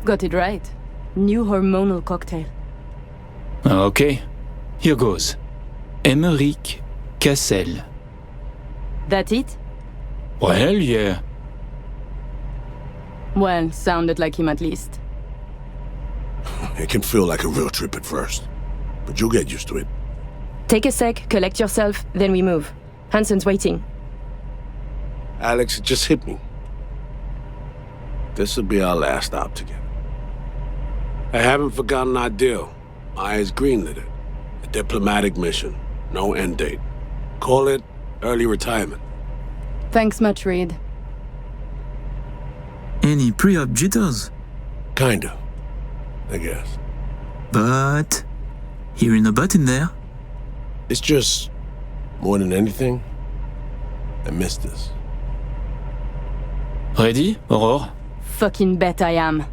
Got it right. New hormonal cocktail. Okay, here goes. Emeric Cassel. That it? Well, yeah. Well, sounded like him at least. It can feel like a real trip at first, but you'll get used to it. Take a sec, collect yourself, then we move. Hansen's waiting. Alex, it just hit me. This'll be our last stop together. I haven't forgotten our deal. Myers greenlit it. A diplomatic mission. No end date. Call it early retirement. Thanks much, Reed. Any pre-op jitters? Kinda, I guess. But hearing a but in there. It's just, more than anything, I miss this. Ready, Aurore? Fucking bet I am.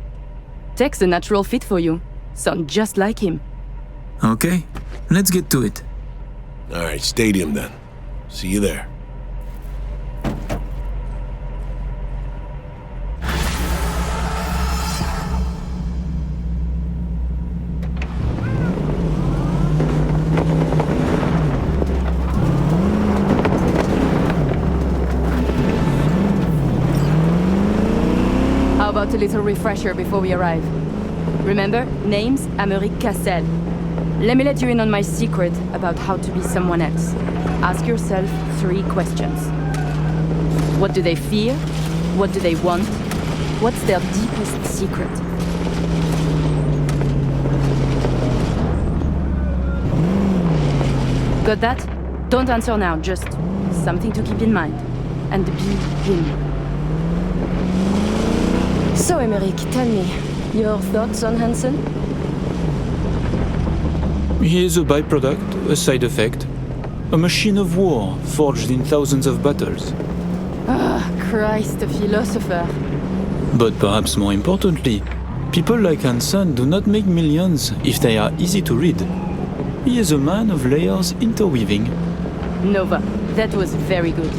Tech's a natural fit for you. Sound just like him. Okay, let's get to it. All right, stadium then. See you there. How about a little refresher before we arrive? Remember, name's Emeric Cassel. Let me let you in on my secret about how to be someone else. Ask yourself 3 questions. What do they fear? What do they want? What's their deepest secret? Got that? Don't answer now, just something to keep in mind. And be him. So, Emeric, tell me, your thoughts on Hansen? He is a byproduct, a side effect. A machine of war forged in thousands of battles. Ah, Christ, a philosopher. But perhaps more importantly, people like Hansen do not make millions if they are easy to read. He is a man of layers interweaving. Nova, that was very good.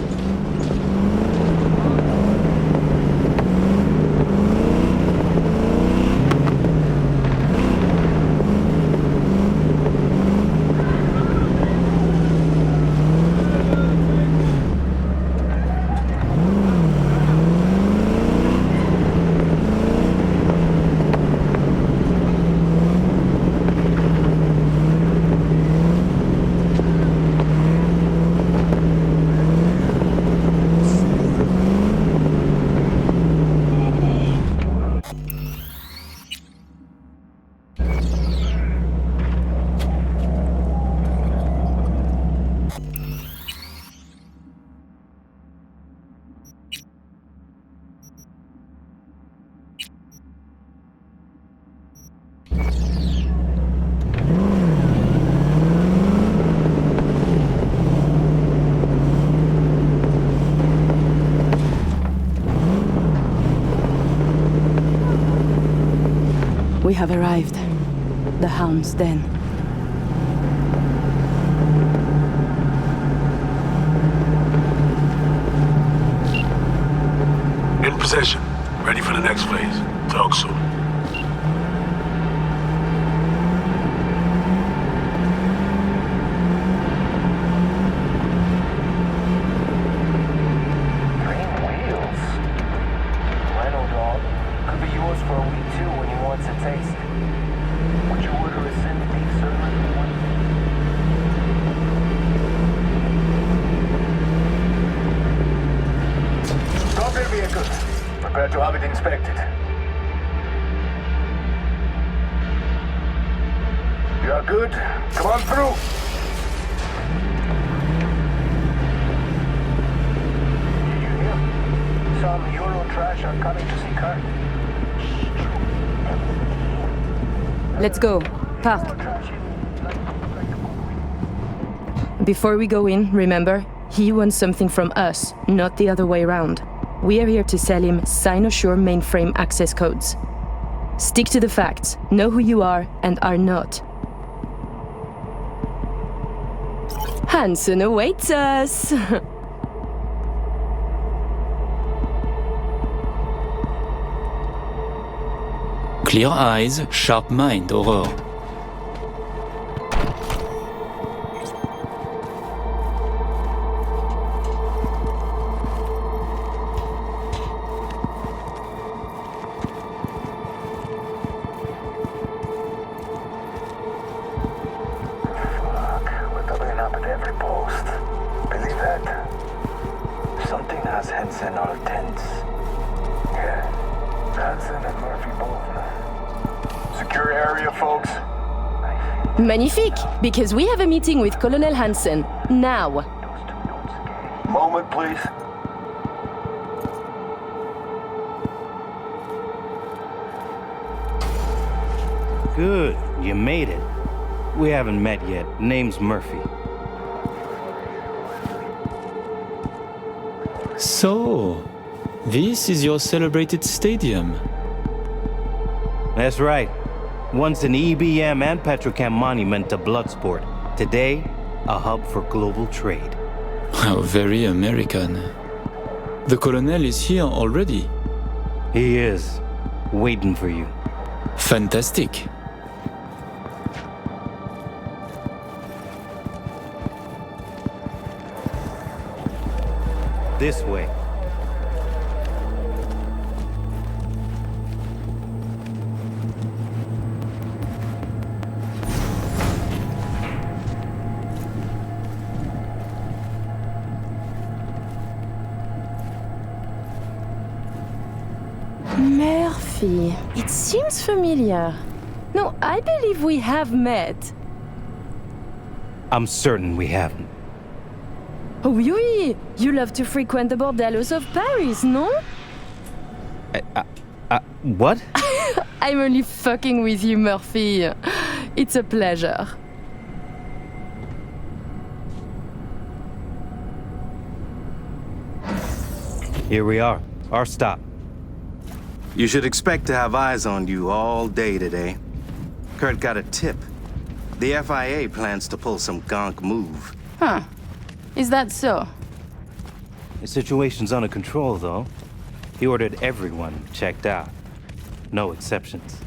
We have arrived. The Hound's Den. In position. Ready for the next phase. Talk soon. Prepare to have it inspected. You are good? Come on through! Did you hear? Some Euro trash are coming to see Kurt. Let's go. Park. Before we go in, remember, he wants something from us, not the other way around. We are here to sell him Sinosure mainframe access codes. Stick to the facts, know who you are and are not. Hansen awaits us! Clear eyes, sharp mind, Aurore. We're doubling up at every post. Believe that? Something has Henson all tense. Yeah, Hansen and Murphy both. Secure area, folks. Magnifique, because we have a meeting with Colonel Hansen, now. Moment, please. Good, you made it. We haven't met yet. Name's Murphy. So, this is your celebrated stadium. That's right. Once an EBM and Petrochem monument to bloodsport. Today, a hub for global trade. How very American. The colonel is here already. He is. Waiting for you. Fantastic. This way. Murphy, it seems familiar. No, I believe we have met. I'm certain we haven't. Oh, oui, you love to frequent the bordellos of Paris, no? What? I'm only fucking with you, Murphy. It's a pleasure. Here we are. Our stop. You should expect to have eyes on you all day today. Kurt got a tip. The FIA plans to pull some gonk move. Huh. Is that so? The situation's under control, though. He ordered everyone checked out. No exceptions.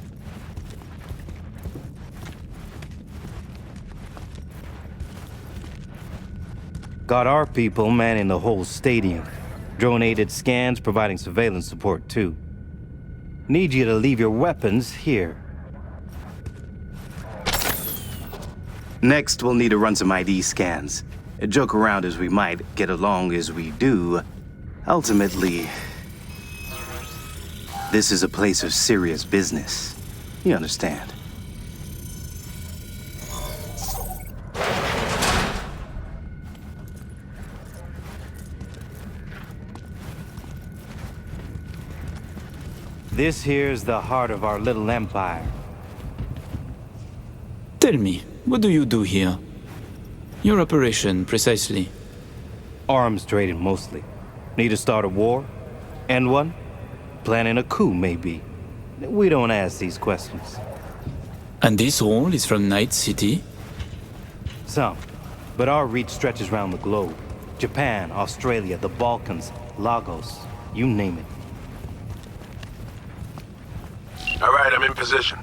Got our people manning the whole stadium. Drone-aided scans providing surveillance support, too. Need you to leave your weapons here. Next, we'll need to run some ID scans. Joke around as we might, get along as we do. Ultimately, this is a place of serious business. You understand? This here's the heart of our little empire. Tell me, what do you do here? Your operation, precisely. Arms trading, mostly. Need to start a war? End one? Planning a coup, maybe. We don't ask these questions. And this role is from Night City? Some. But our reach stretches around the globe. Japan, Australia, the Balkans, Lagos, you name it. All right, I'm in position.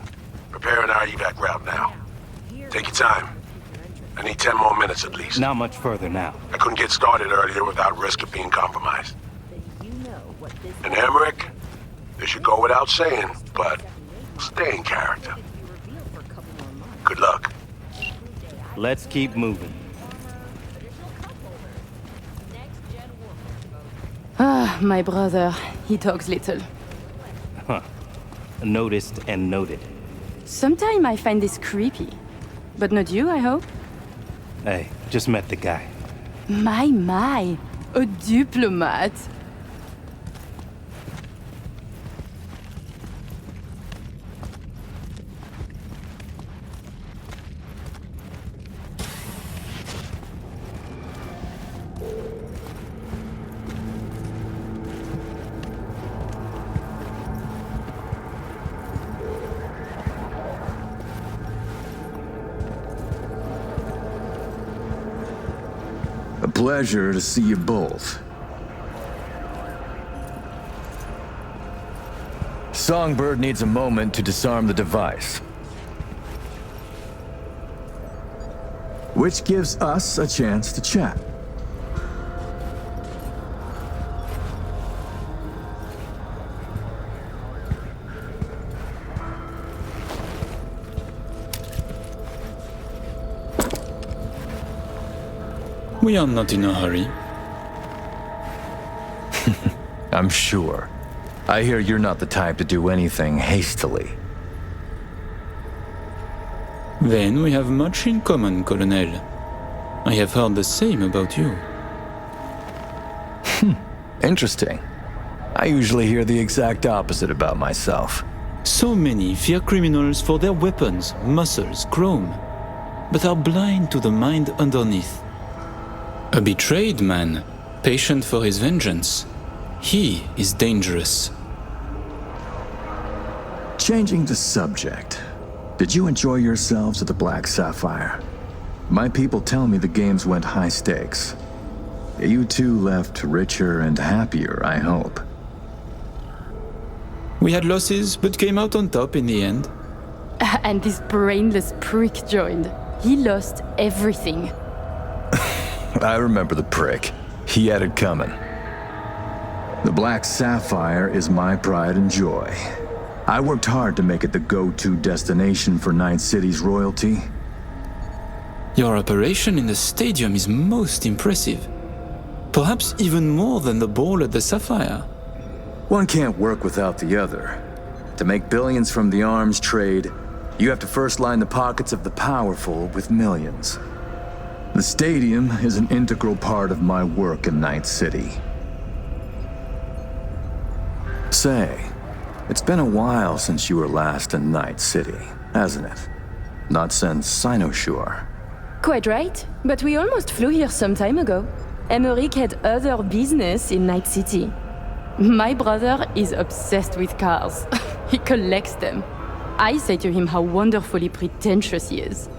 Preparing our evac route now. Take your time. I need 10 more minutes at least. Not much further now. I couldn't get started earlier without risk of being compromised. And Emmerich, this should go without saying, but stay in character. Good luck. Let's keep moving. Ah, my brother. He talks little. Huh. Noticed and noted. Sometimes I find this creepy. But not you, I hope? Hey, just met the guy. My. A diplomat. A pleasure to see you both. Songbird needs a moment to disarm the device. Which gives us a chance to chat. We are not in a hurry. I'm sure. I hear you're not the type to do anything hastily. Then we have much in common, Colonel. I have heard the same about you. Interesting. I usually hear the exact opposite about myself. So many fear criminals for their weapons, muscles, chrome, but are blind to the mind underneath. A betrayed man, patient for his vengeance. He is dangerous. Changing the subject. Did you enjoy yourselves at the Black Sapphire? My people tell me the games went high stakes. You two left richer and happier, I hope. We had losses, but came out on top in the end. And this brainless prick joined. He lost everything. I remember the prick. He had it coming. The Black Sapphire is my pride and joy. I worked hard to make it the go-to destination for Night City's royalty. Your operation in the stadium is most impressive. Perhaps even more than the ball at the Sapphire. One can't work without the other. To make billions from the arms trade, you have to first line the pockets of the powerful with millions. The stadium is an integral part of my work in Night City. Say, it's been a while since you were last in Night City, hasn't it? Not since Cynosure. Quite right, but we almost flew here some time ago. Emmerich had other business in Night City. My brother is obsessed with cars. He collects them. I say to him how wonderfully pretentious he is.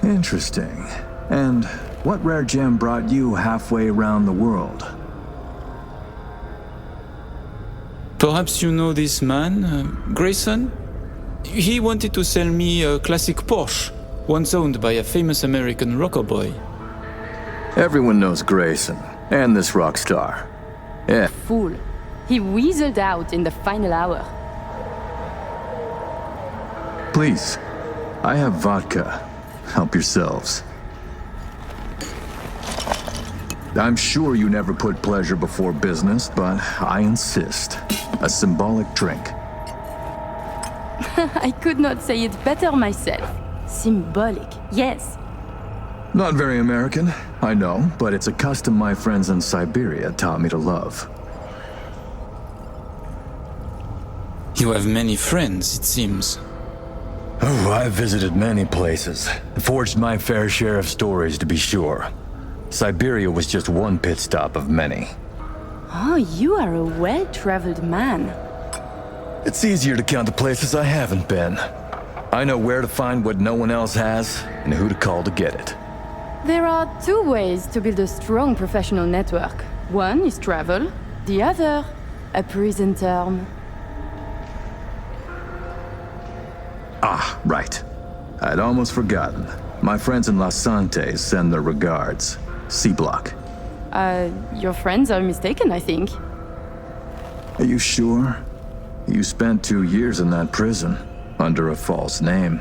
Interesting. And what rare gem brought you halfway around the world? Perhaps you know this man, Grayson? He wanted to sell me a classic Porsche, once owned by a famous American rocker boy. Everyone knows Grayson, and this rock star. Yeah. Fool. He weaseled out in the final hour. Please, I have vodka. Help yourselves. I'm sure you never put pleasure before business, but I insist. A symbolic drink. I could not say it better myself. Symbolic, yes. Not very American, I know, but it's a custom my friends in Siberia taught me to love. You have many friends, it seems. Oh, I've visited many places. Forged my fair share of stories, to be sure. Siberia was just one pit stop of many. Oh, you are a well-traveled man. It's easier to count the places I haven't been. I know where to find what no one else has, and who to call to get it. There are two ways to build a strong professional network. One is travel, the other, a prison term. Ah, right. I'd almost forgotten. My friends in Los Santos send their regards. C-Block. Your friends are mistaken, I think. Are you sure? You spent 2 years in that prison, under a false name.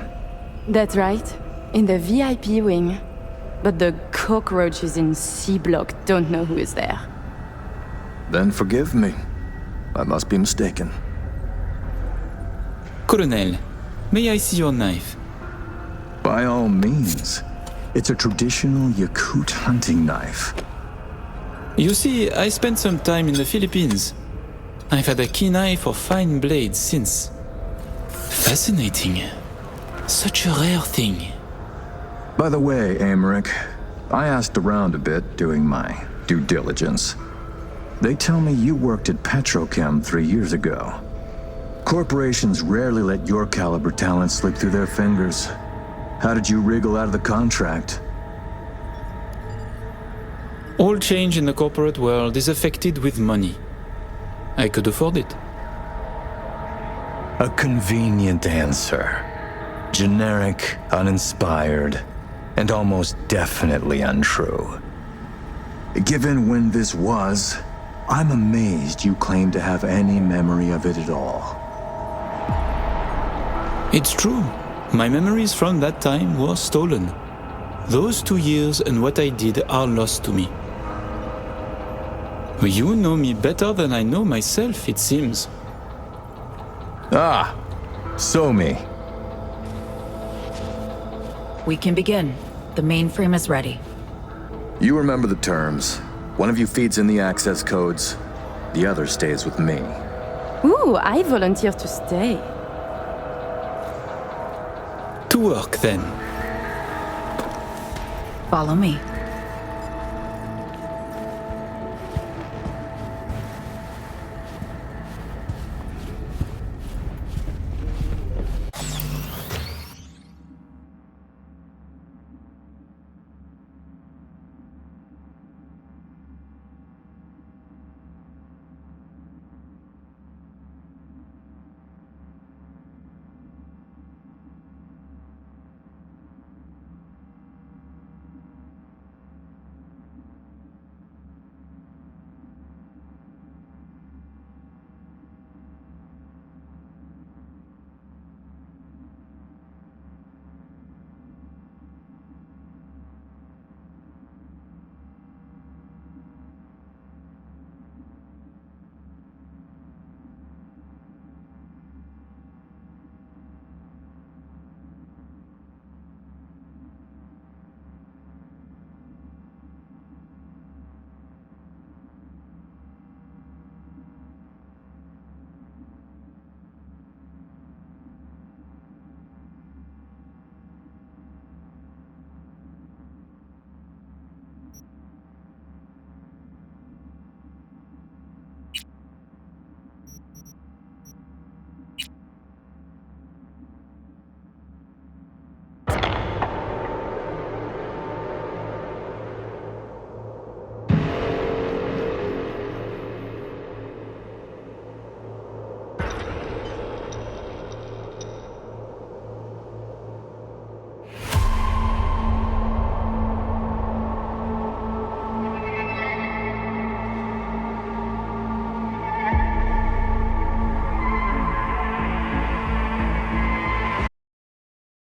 That's right. In the VIP wing. But the cockroaches in C-Block don't know who is there. Then forgive me. I must be mistaken. Colonel, may I see your knife? By all means. It's a traditional Yakut hunting knife. You see, I spent some time in the Philippines. I've had a keen eye for fine blades since. Fascinating. Such a rare thing. By the way, Emmerich, I asked around a bit doing my due diligence. They tell me you worked at Petrochem 3 years ago. Corporations rarely let your caliber talent slip through their fingers. How did you wriggle out of the contract? All change in the corporate world is affected with money. I could afford it. A convenient answer. Generic, uninspired, and almost definitely untrue. Given when this was, I'm amazed you claim to have any memory of it at all. It's true. My memories from that time were stolen. Those 2 years and what I did are lost to me. You know me better than I know myself, it seems. Ah, so me. We can begin. The mainframe is ready. You remember the terms. One of you feeds in the access codes, the other stays with me. Ooh, I volunteer to stay. To work, then. Follow me.